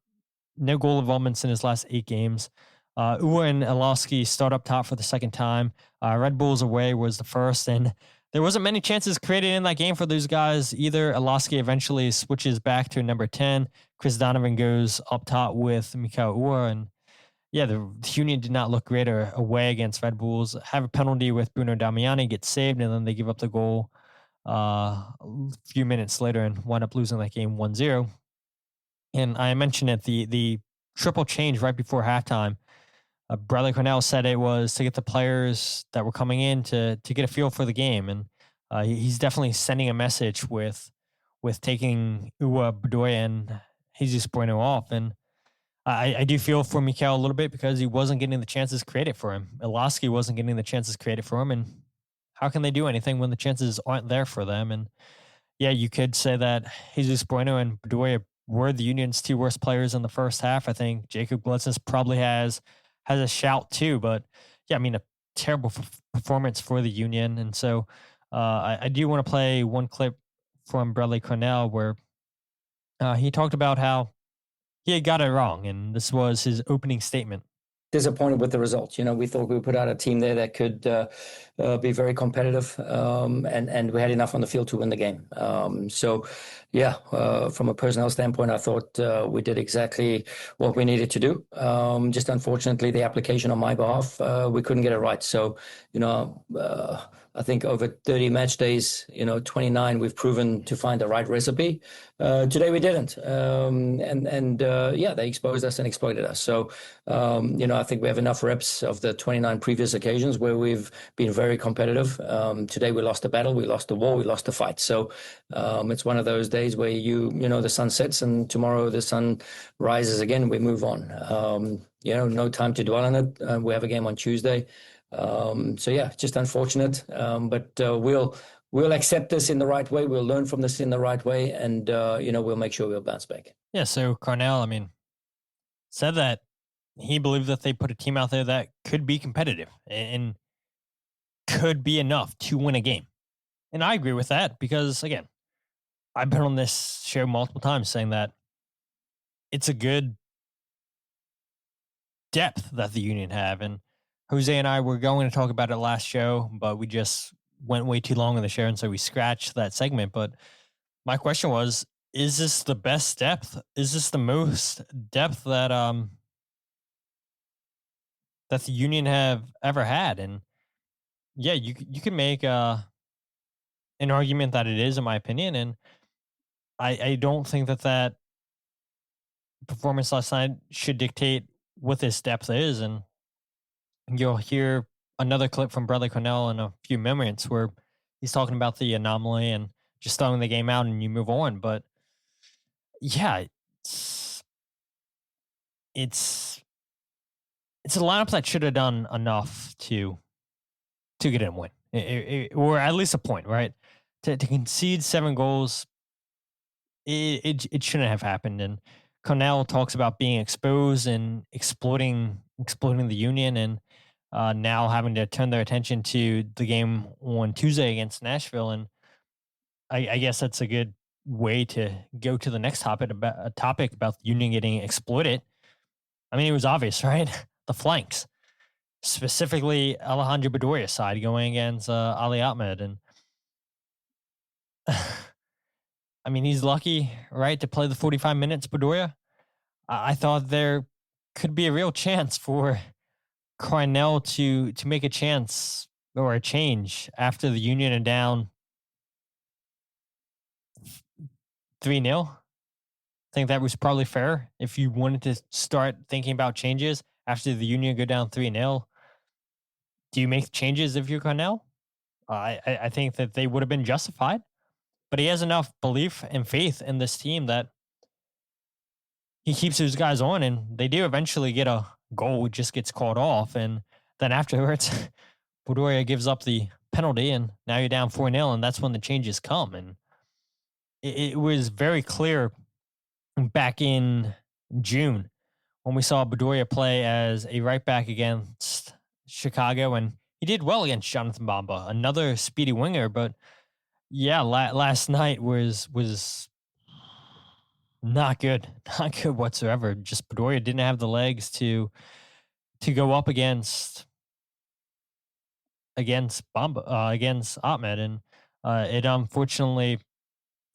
No goal involvements in his last 8 games. Uwe and Alowski start up top for the second time. Red Bulls away was the first, and there wasn't many chances created in that game for those guys either. Alowski eventually switches back to number 10. Chris Donovan goes up top with Mikhail Uwe, and yeah, the Union did not look great away against Red Bulls. Have a penalty with Bruno Damiani, gets saved, and then they give up the goal a few minutes later and wind up losing that game 1-0. And I mentioned it, the triple change right before halftime. Bradley Carnell said it was to get the players that were coming in to get a feel for the game, and he's definitely sending a message with taking Uwe, Bedoya, and Jesus Bueno off. And I do feel for Mikhail a little bit because he wasn't getting the chances created for him. Alowski wasn't getting the chances created for him, and how can they do anything when the chances aren't there for them? And yeah, you could say that Jesus Bueno and Bedoya were the Union's 2 worst players in the first half. I think Jacob Glutzis probably has a shout too, but yeah, I mean, a terrible performance for the Union. And so I do want to play one clip from Bradley Carnell where he talked about how he had got it wrong, and this was his opening statement. Disappointed with the results. We thought we put out a team there that could be very competitive, and we had enough on the field to win the game. From a personnel standpoint, I thought we did exactly what we needed to do. Just unfortunately, the application on my behalf, we couldn't get it right. So, I think over 30 match days, 29, we've proven to find the right recipe. Today we didn't. They exposed us and exploited us. So, I think we have enough reps of the 29 previous occasions where we've been very competitive. Today we lost the battle, we lost the war, we lost the fight. So it's one of those days where the sun sets and tomorrow the sun rises again, we move on. No time to dwell on it. We have a game on Tuesday. Just unfortunate. But we'll accept this in the right way. We'll learn from this in the right way, and we'll make sure we'll bounce back. Yeah. So Carnell, said that he believed that they put a team out there that could be competitive and could be enough to win a game, and I agree with that because again, I've been on this show multiple times saying that it's a good depth that the Union have, and Jose and I were going to talk about it last show, but we just went way too long in the show, and so we scratched that segment. But my question was, is this the best depth? Is this the most depth that that the Union have ever had? And yeah, you can make an argument that it is, in my opinion, and I don't think that performance last night should dictate what this depth is. And you'll hear another clip from Bradley Carnell in a few moments where he's talking about the anomaly and just throwing the game out and you move on. But yeah, it's a lineup that should have done enough to get a win, or at least a point, right? To concede 7 goals, it shouldn't have happened. And Carnell talks about being exposed and exploiting the Union, and now having to turn their attention to the game on Tuesday against Nashville. And I guess that's a good way to go to the next topic about the Union getting exploited. It was obvious, right? The flanks, specifically Alejandro Bedoya's side going against Ali Ahmed. And he's lucky, right, to play the 45 minutes, Bedoya. I thought there could be a real chance for Carnell to make a chance or a change after the Union are down 3-0. I think that was probably fair. If you wanted to start thinking about changes after the Union go down 3-0, do you make changes if you're Carnell? I think that they would have been justified, but he has enough belief and faith in this team that he keeps those guys on, and they do eventually get a goal. It just gets called off, and then afterwards, Bedoya gives up the penalty, and now you're down 4-0, and that's when the changes come. And it was very clear back in June when we saw Bedoya play as a right back against Chicago, and he did well against Jonathan Bamba, another speedy winger. But yeah, last night was not good, not good whatsoever. Just Bedoya didn't have the legs to go up against Bamba, against Ahmed, and it unfortunately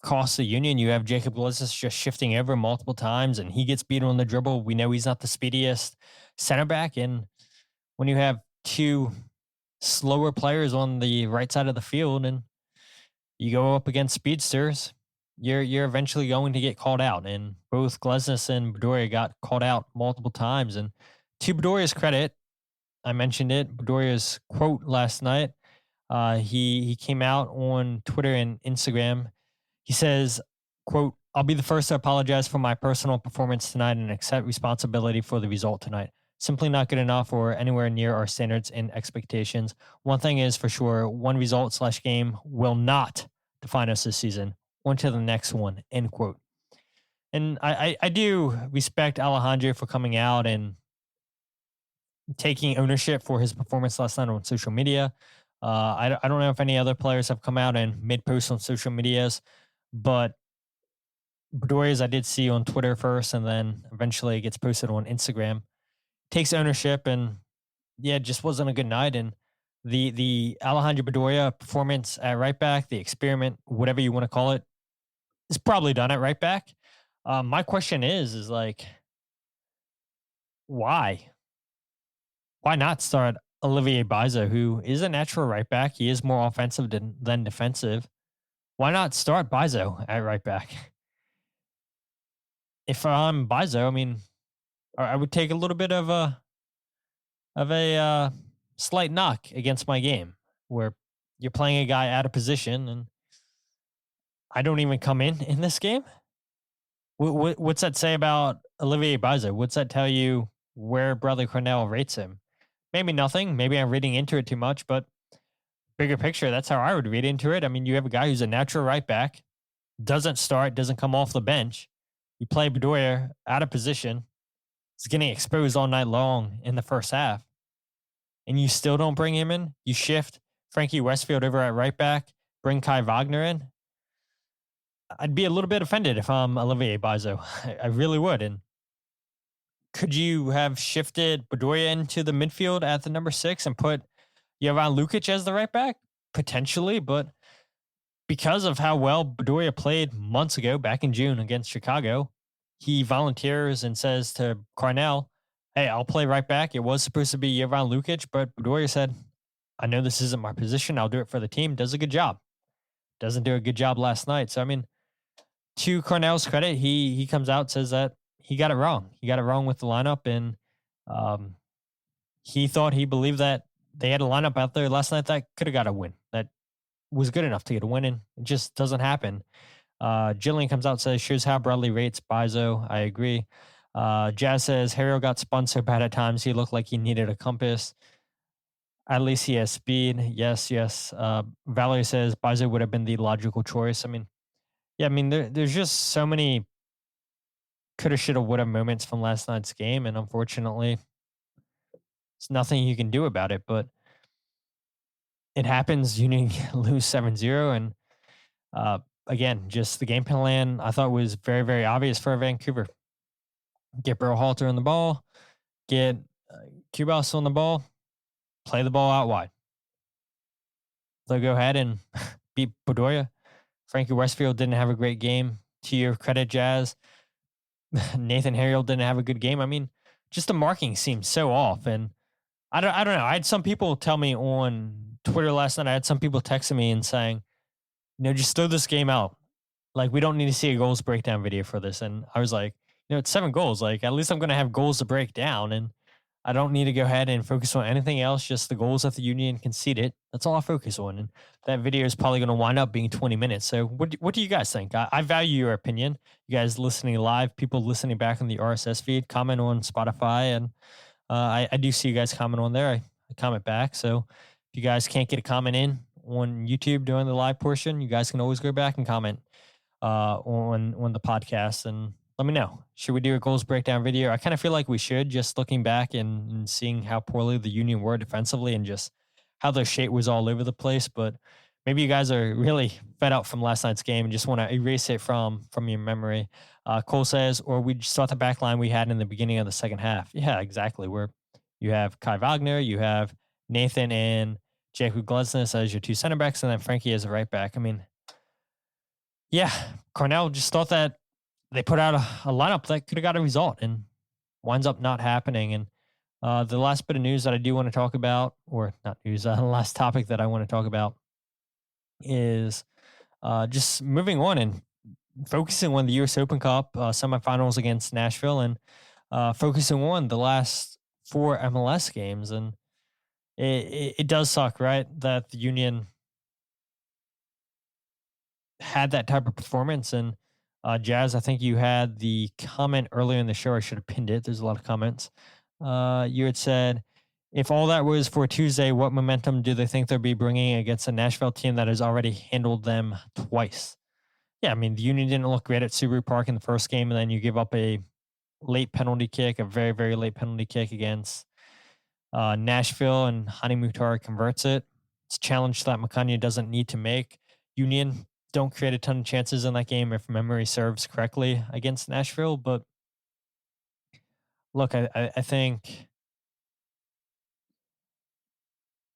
cost the Union. You have Jacob Glizis just shifting over multiple times, and he gets beaten on the dribble. We know he's not the speediest center back, and when you have two slower players on the right side of the field and you go up against speedsters, you're eventually going to get called out. And both Glesnes and Bedoya got called out multiple times. And to Bedoya's credit, I mentioned it, Bedoya's quote last night, he came out on Twitter and Instagram. He says, quote, "I'll be the first to apologize for my personal performance tonight and accept responsibility for the result tonight. Simply not good enough or anywhere near our standards and expectations. One thing is for sure, one result/game will not define us this season. On to the next one," end quote. And I do respect Alejandro for coming out and taking ownership for his performance last night on social media. I don't know if any other players have come out and made posts on social medias, but Bedoya's I did see on Twitter first, and then eventually it gets posted on Instagram. Takes ownership, and yeah, it just wasn't a good night. And the Alejandro Bedoya performance at right back, the experiment, whatever you want to call it, is probably done at right back. My question is like, why? Why not start Olivier Baiza, who is a natural right back? He is more offensive than defensive. Why not start Baiza at right back? If I'm Baiza, I mean, I would take a little bit of a slight knock against my game, where you're playing a guy out of position and I don't even come in this game. What's that say about Olivier Baiza? What's that tell you where Bradley Carnell rates him? Maybe nothing. Maybe I'm reading into it too much, but bigger picture, that's how I would read into it. I mean, you have a guy who's a natural right back, doesn't start, doesn't come off the bench. You play Bedoya out of position. He's getting exposed all night long in the first half, and you still don't bring him in. You shift Frankie Westfield over at right back, bring Kai Wagner in. I'd be a little bit offended if I'm Olivier Baiza. I really would. And could you have shifted Bedoya into the midfield at the number 6 and put Jovan Lukic as the right back? Potentially, but because of how well Bedoya played months ago, back in June against Chicago, he volunteers and says to Carnell, "Hey, I'll play right back." It was supposed to be Jovan Lukic, but Bedoya said, "I know this isn't my position. I'll do it for the team." Does a good job. Doesn't do a good job last night. So, I mean, to Carnell's credit, he comes out, says that he got it wrong. He got it wrong with the lineup, and he believed that they had a lineup out there last night that could have got a win, that was good enough to get a win, and it just doesn't happen. Jillian comes out and says, "Shows how Bradley rates Baizo." I agree. Jazz says, "Harrell got spun so bad at times, he looked like he needed a compass. At least he has speed." Yes. Valerie says, "Baizo would have been the logical choice." I mean, yeah, I mean, there's just so many coulda, shoulda, woulda moments from last night's game, and unfortunately, there's nothing you can do about it, but it happens. Union lose 7-0, and again, just the game plan I thought was very, very obvious for Vancouver. Get Berhalter on the ball, get Kubas on the ball, play the ball out wide. They'll go ahead and beat Bedoya. Frankie Westfield didn't have a great game. To your credit, Jazz. Nathan Harriel didn't have a good game. I mean, just the marking seems so off. And I don't know. I had some people tell me on Twitter last night, I had some people texting me and saying, just throw this game out. Like, we don't need to see a goals breakdown video for this. And I was like, it's 7 goals. Like, at least I'm going to have goals to break down. And I don't need to go ahead and focus on anything else, just the goals that the Union conceded. That's all I focus on. And that video is probably going to wind up being 20 minutes. So what do you guys think? I value your opinion. You guys listening live, people listening back on the RSS feed, comment on Spotify. And I do see you guys comment on there. I comment back. So if you guys can't get a comment in on YouTube during the live portion, you guys can always go back and comment on the podcast and let me know. Should we do a goals breakdown video? I kind of feel like we should, just looking back and seeing how poorly the Union were defensively and just how their shape was all over the place. But maybe you guys are really fed up from last night's game and just want to erase it from your memory. Cole says, or we just thought the back line we had in the beginning of the second half. Yeah, exactly. Where you have Kai Wagner, you have Nathan and Jacob Glesnes as your 2 center backs, and then Frankie as a right back. I mean, yeah, Carnell just thought that they put out a lineup that could have got a result and winds up not happening. And the last bit of news that I do want to talk about, or not news, the last topic that I want to talk about is just moving on and focusing on the US Open Cup semifinals against Nashville and focusing on the last 4 MLS games. And it does suck, right, that the Union had that type of performance. And Jazz, I think you had the comment earlier in the show. I should have pinned it. There's a lot of comments. You had said, if all that was for Tuesday, what momentum do they think they'll be bringing against a Nashville team that has already handled them twice? Yeah, I mean, the Union didn't look great at Subaru Park in the first game, and then you give up a late penalty kick, a very, very late penalty kick against Nashville, and Hani Mukhtar converts it. It's a challenge that Makanya doesn't need to make. Union don't create a ton of chances in that game, if memory serves correctly, against Nashville. But look, I think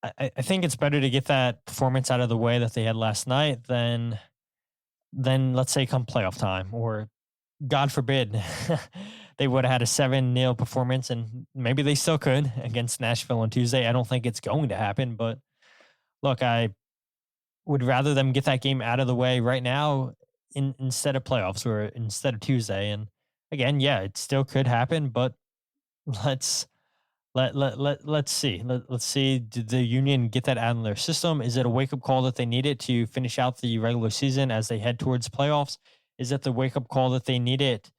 it's better to get that performance out of the way that they had last night than let's say come playoff time, or God forbid they would have had a 7-0 performance, and maybe they still could against Nashville on Tuesday. I don't think it's going to happen, but look, I would rather them get that game out of the way right now instead of playoffs or instead of Tuesday. And again, yeah, it still could happen, but let's see. Let's see. Did the Union get that out of their system? Is it a wake-up call that they needed to finish out the regular season as they head towards playoffs? Is it the wake-up call that they needed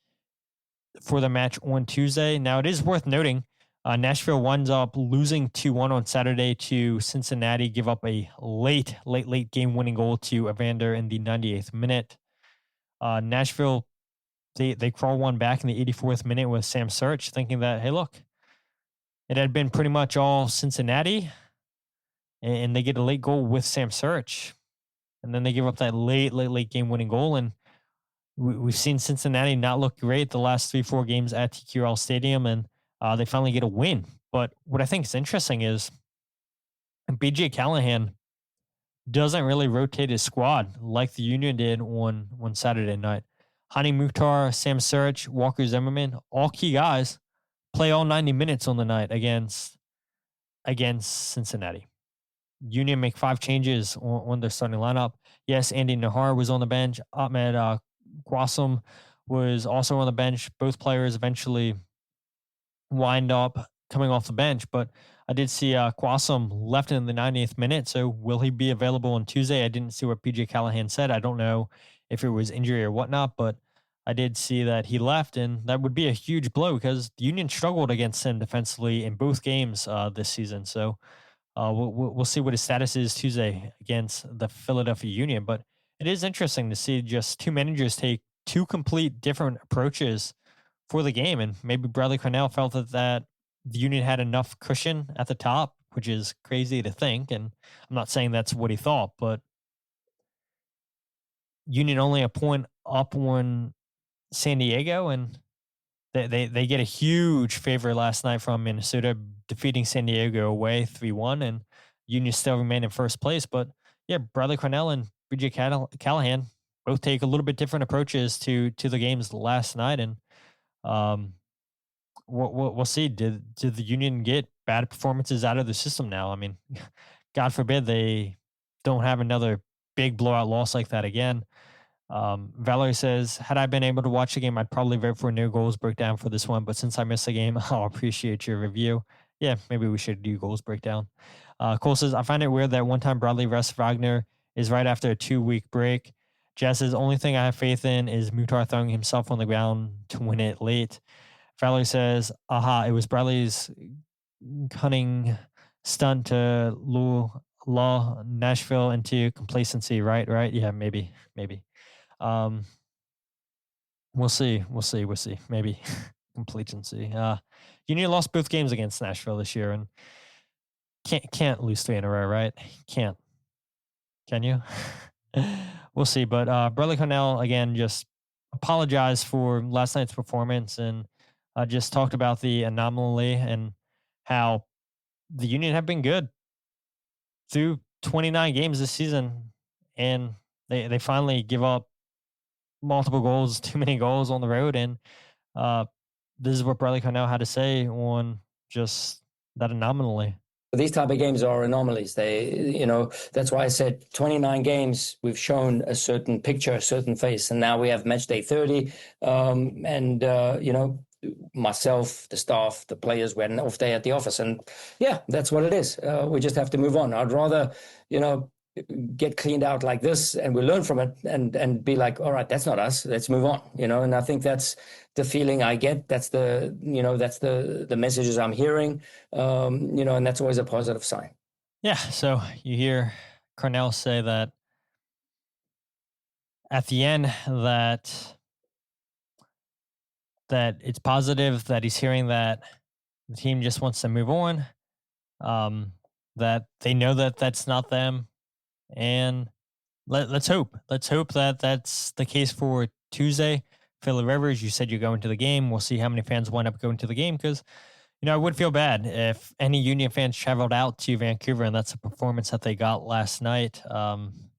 for the match on Tuesday? Now, it is worth noting, Nashville winds up losing 2-1 on Saturday to Cincinnati, give up a late game-winning goal to Evander in the 98th minute. Nashville, they crawl one back in the 84th minute with Sam Search, thinking that, hey, look, it had been pretty much all Cincinnati, and they get a late goal with Sam Search, and then they give up that late game-winning goal, and we've seen Cincinnati not look great the last 3-4 games at TQL Stadium, and they finally get a win. But what I think is interesting is BJ Callahan doesn't really rotate his squad like the Union did on Saturday night. Hani Mukhtar, Sam Search, Walker Zimmerman, all key guys, play all 90 minutes on the night against Cincinnati. Union make 5 changes on their starting lineup. Yes, Andy Nahar was on the bench. Ahmed Quassem was also on the bench. Both players eventually wind up coming off the bench, but I did see Quassem left in the 90th minute. So will he be available on Tuesday? I didn't see what PJ Callahan said. I don't know if it was injury or whatnot, but I did see that he left, and that would be a huge blow because the Union struggled against him defensively in both games this season. So we'll see what his status is Tuesday against the Philadelphia Union. But it is interesting to see just 2 managers take 2 complete different approaches for the game. And maybe Bradley Carnell felt that the Union had enough cushion at the top, which is crazy to think. And I'm not saying that's what he thought, but Union only a point up on San Diego, and they get a huge favor last night from Minnesota, defeating San Diego away 3-1, and Union still remain in first place. But yeah, Bradley Carnell and BJ Callahan both take a little bit different approaches to the games last night, and We'll see. Did the Union get bad performances out of the system now? I mean, God forbid they don't have another big blowout loss like that again. Valerie says, had I been able to watch the game, I'd probably vote for a no goals breakdown for this one. But since I missed the game, I'll appreciate your review. Yeah, maybe we should do goals breakdown. Cole says, I find it weird that one time Bradley rests Wagner is right after a 2-week break. Jazz says, only thing I have faith in is Mutar throwing himself on the ground to win it late. Valerie says, aha, it was Bradley's cunning stunt to lull Nashville into complacency, right? Yeah, maybe. We'll see. Maybe complacency. Union lost both games against Nashville this year, and can't lose 3 in a row, right? Can't. Can you? We'll see. But Bradley Carnell again just apologized for last night's performance and just talked about the anomaly and how the Union have been good through 29 games this season, and they finally give up multiple goals, too many goals on the road, and this is what Bradley Carnell had to say on just that anomaly. These type of games are anomalies. That's why I said 29 games, we've shown a certain picture, a certain face, and now we have match day 30, myself, the staff, the players, we had an off day at the office, and yeah, that's what it is. We just have to move on. I'd rather, get cleaned out like this and we learn from it and be like, all right, that's not us. Let's move on, and I think that's the feeling I get. That's the messages I'm hearing, and that's always a positive sign. Yeah. So you hear Carnell say that at the end that it's positive, that he's hearing that the team just wants to move on, that they know that that's not them. And let's hope that that's the case for Tuesday. Philly Rivers, you said you're going to the game. We'll see how many fans wind up going to the game because, I would feel bad if any Union fans traveled out to Vancouver and that's a performance that they got last night. And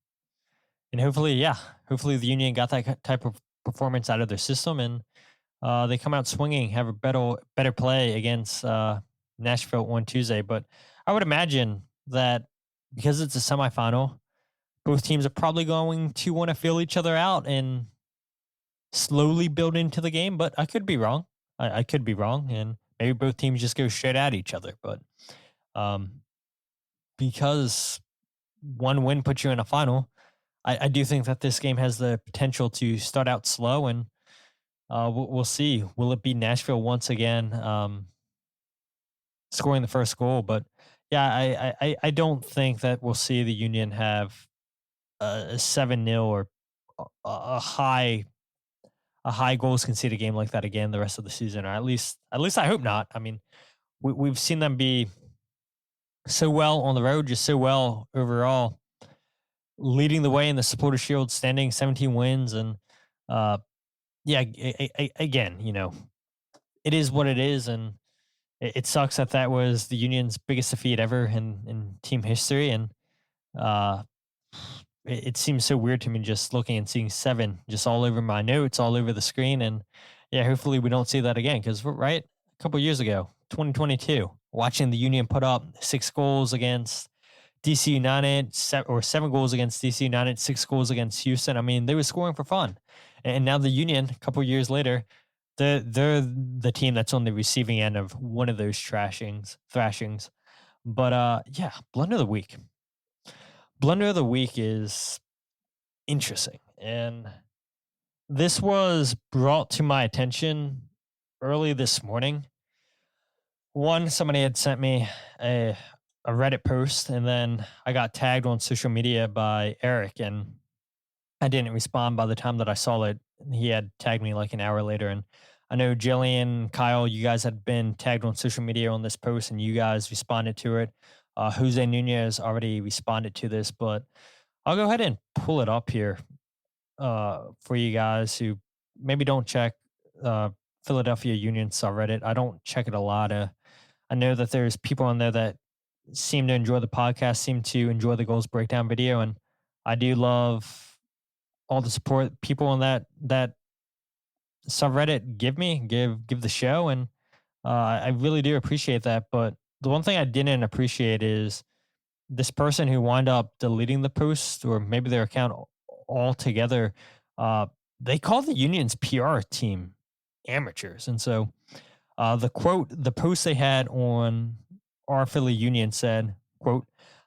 hopefully the Union got that type of performance out of their system and they come out swinging, have a better play against Nashville on Tuesday. But I would imagine that because it's a semifinal, both teams are probably going to want to feel each other out and slowly build into the game. But I could be wrong. I could be wrong. And maybe both teams just go straight at each other. But because one win puts you in a final, I do think that this game has the potential to start out slow. And we'll see. Will it be Nashville once again scoring the first goal? But yeah, I don't think that we'll see the Union have a 7-0 or a high goals conceded game like that again the rest of the season, or at least I hope not. I mean, we've seen them be so well on the road, just so well overall, leading the way in the Supporter Shield, standing 17 wins, and again, it is what it is, and it sucks that was the Union's biggest defeat ever in team history, and it seems so weird to me just looking and seeing 7 just all over my notes, all over the screen, and yeah, hopefully we don't see that again because right a couple of years ago, 2022, watching the Union put up 6 goals against DC United, 7 goals against DC United, 6 goals against Houston. I mean, they were scoring for fun, and now the Union, a couple of years later, they're the team that's on the receiving end of one of those thrashings. But Blunder of the week. Blunder of the week is interesting, and this was brought to my attention early this morning. Somebody had sent me a Reddit post, and then I got tagged on social media by Eric, and I didn't respond by the time that I saw it. He had tagged me like an hour later, and I know Jillian, Kyle, you guys had been tagged on social media on this post, and you guys responded to it. Jose Nunez already responded to this, but I'll go ahead and pull it up here for you guys who maybe don't check Philadelphia Union subreddit. I don't check it a lot. I know that there's people on there that seem to enjoy the podcast, seem to enjoy the goals breakdown video, and I do love all the support people on that subreddit give the show, and I really do appreciate that. But the one thing I didn't appreciate is this person who wound up deleting the post, or maybe their account altogether. They call the Union's PR team amateurs, and so the post they had on our Philly Union said, quote,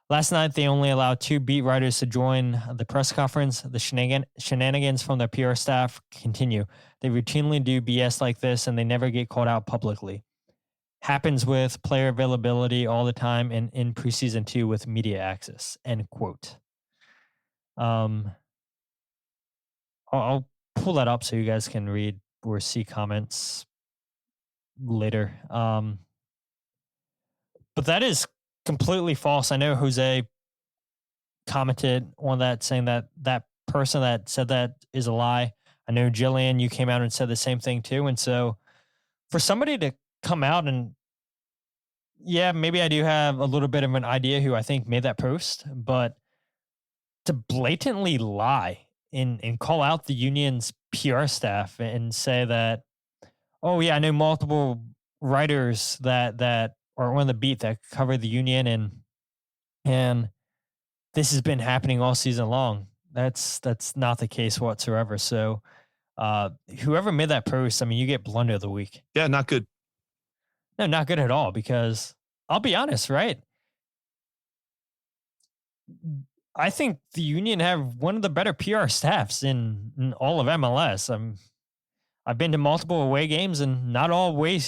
"Last night, they only allowed 2 beat writers to join the press conference. The shenanigans from their PR staff continue. They routinely do BS like this, and they never get called out publicly. Happens with player availability all the time and in preseason too with media access," end quote. I'll pull that up so you guys can read or see comments later. But that is completely false. I know Jose commented on that saying that that person that said that is a lie. I know Jillian, you came out and said the same thing too. And so for somebody to come out and, yeah, maybe I do have a little bit of an idea who I think made that post, but to blatantly lie and call out the Union's PR staff and say that, oh yeah, I know multiple writers that are on the beat that cover the Union, and this has been happening all season long. That's not the case whatsoever. So whoever made that post, I mean, you get Blunder of the week. Yeah, not good. No, not good at all, because I'll be honest, right? I think the Union have one of the better PR staffs in all of MLS. I've been to multiple away games, and not all away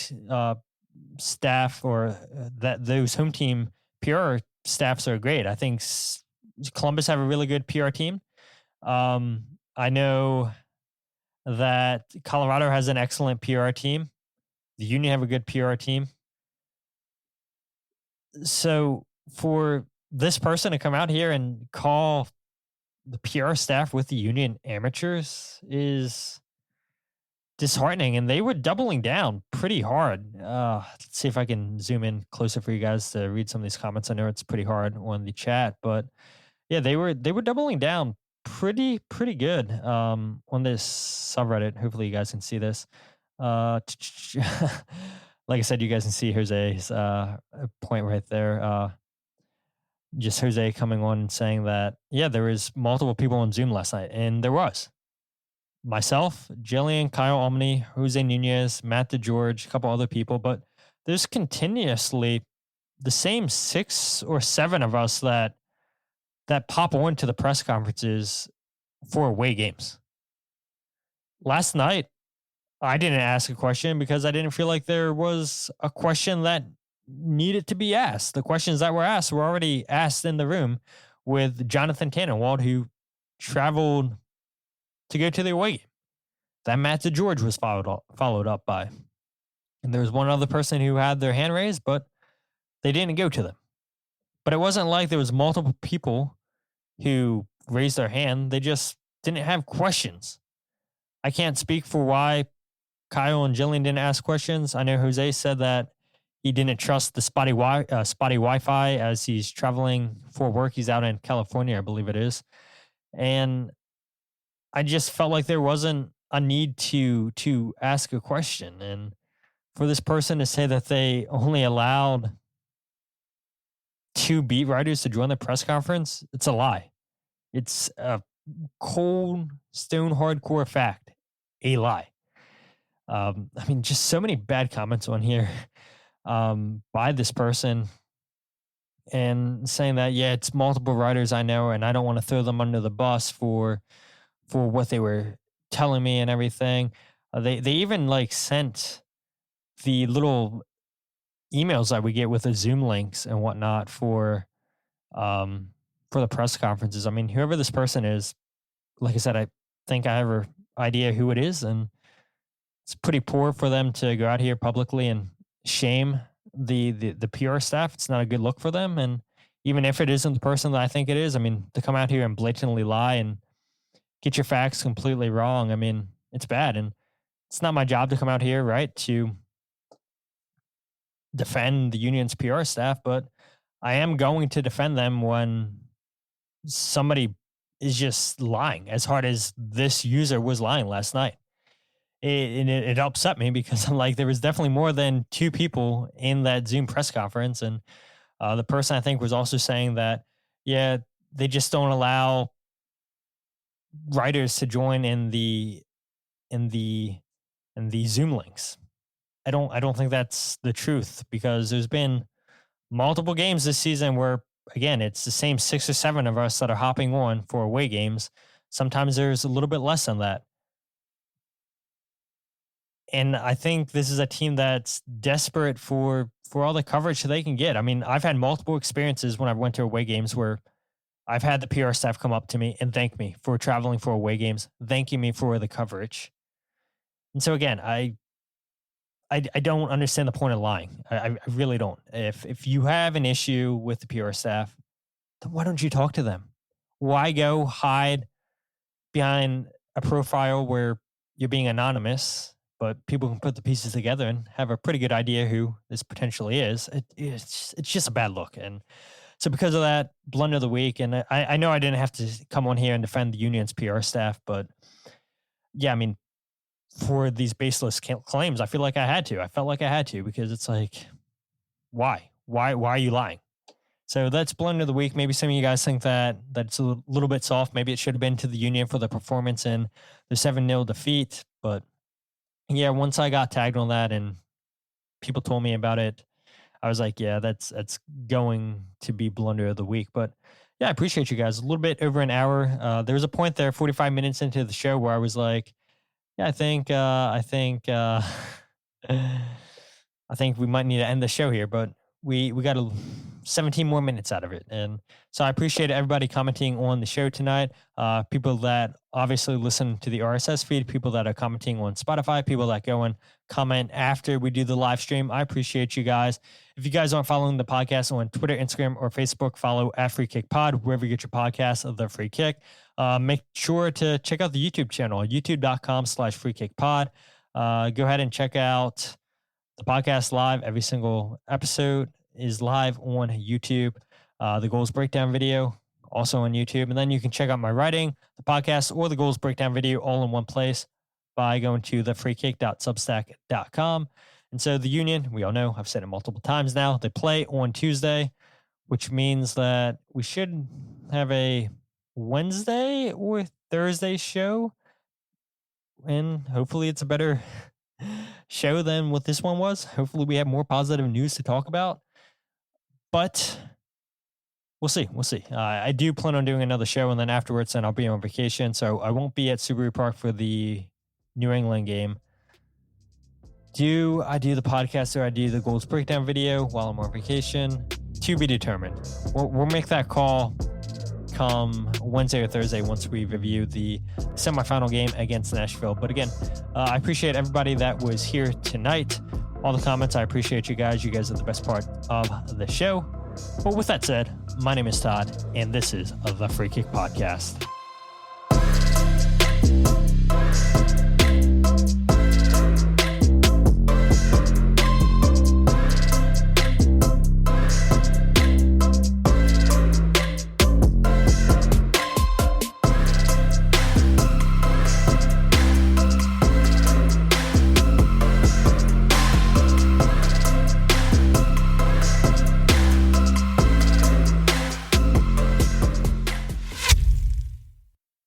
staff or those home team PR staffs are great. I think Columbus have a really good PR team. I know that Colorado has an excellent PR team. The Union have a good PR team. So for this person to come out here and call the PR staff with the Union amateurs is disheartening, and they were doubling down pretty hard. Let's see if I can zoom in closer for you guys to read some of these comments. I know it's pretty hard on the chat, but yeah, they were doubling down pretty good on this subreddit. Hopefully you guys can see this. Like I said, you guys can see Jose's point right there. Just Jose coming on and saying that, yeah, there was multiple people on Zoom last night, and there was myself, Jillian, Kyle Olney, Jose Nunez, Matt DeGeorge, a couple other people, but there's continuously the same 6 or 7 of us that pop on to the press conferences for away games. Last night, I didn't ask a question because I didn't feel like there was a question that needed to be asked. The questions that were asked were already asked in the room with Jonathan Tannenwald, who traveled to go to the away game. That Matt DeGeorge was followed up by. And there was one other person who had their hand raised, but they didn't go to them. But it wasn't like there was multiple people who raised their hand. They just didn't have questions. I can't speak for why Kyle and Jillian didn't ask questions. I know Jose said that he didn't trust the spotty Wi-Fi as he's traveling for work. He's out in California, I believe it is. And I just felt like there wasn't a need to ask a question. And for this person to say that they only allowed 2 beat writers to join the press conference, it's a lie. It's a cold, stone hardcore fact. A lie. I mean, just so many bad comments on here by this person, and saying that, yeah, it's multiple writers I know, and I don't want to throw them under the bus for what they were telling me and everything. They even like sent the little emails that we get with the Zoom links and whatnot for the press conferences. I mean, whoever this person is, like I said, I think I have an idea who it is, and it's pretty poor for them to go out here publicly and shame the PR staff. It's not a good look for them. And even if it isn't the person that I think it is, I mean, to come out here and blatantly lie and get your facts completely wrong, I mean, it's bad. And it's not my job to come out here, right, to defend the Union's PR staff, but I am going to defend them when somebody is just lying as hard as this user was lying last night. it upset me because I'm like, there was definitely more than 2 people in that Zoom press conference. And the person I think was also saying that, yeah, they just don't allow writers to join in the Zoom links. I don't think that's the truth, because there's been multiple games this season where, again, it's the same 6 or 7 of us that are hopping on for away games. Sometimes there's a little bit less than that. And I think this is a team that's desperate for all the coverage they can get. I mean, I've had multiple experiences when I went to away games where I've had the PR staff come up to me and thank me for traveling for away games, thanking me for the coverage. And so again, I don't understand the point of lying. I really don't. If you have an issue with the PR staff, then why don't you talk to them? Why go hide behind a profile where you're being anonymous, but people can put the pieces together and have a pretty good idea who this potentially is? It's just a bad look. And so because of that, blunder of the week. And I know I didn't have to come on here and defend the union's PR staff, but yeah, I mean, for these baseless claims, I feel like I had to. I felt like I had to, because it's like, why are you lying? So that's blunder of the week. Maybe some of you guys think that it's a little bit soft. Maybe it should have been to the Union for the performance in the 7-0 defeat. But yeah, once I got tagged on that and people told me about it, I was like, yeah, that's going to be blunder of the week. But yeah, I appreciate you guys. A little bit over an hour. There was a point there, 45 minutes into the show, where I was like, yeah, I think we might need to end the show here, but we got 17 more minutes out of it. And so I appreciate everybody commenting on the show tonight. People that obviously listen to the RSS feed, people that are commenting on Spotify, people that go and comment after we do the live stream. I appreciate you guys. If you guys aren't following the podcast on Twitter, Instagram, or Facebook, follow @FreeKickPod, wherever you get your podcasts of The Free Kick. Make sure to check out the YouTube channel, youtube.com/FreeKickPod. Go ahead and check out the podcast live. Every single episode is live on YouTube. The goals breakdown video also on YouTube. And then you can check out my writing, the podcast, or the goals breakdown video all in one place by going to thefreekick.substack.com. And so the Union, we all know, I've said it multiple times now, they play on Tuesday, which means that we should have a Wednesday or Thursday show. And hopefully it's a better show than what this one was. Hopefully we have more positive news to talk about. But we'll see. I do plan on doing another show, and then afterwards, then I'll be on vacation. So I won't be at Subaru Park for the New England game. Do I do the podcast or I do the goals breakdown video while I'm on vacation? To be determined. We'll make that call come Wednesday or Thursday once we review the semifinal game against Nashville. But again, I appreciate everybody that was here tonight. All the comments, I appreciate you guys. You guys are the best part of the show. But with that said, my name is Todd, and this is the Free Kick Podcast.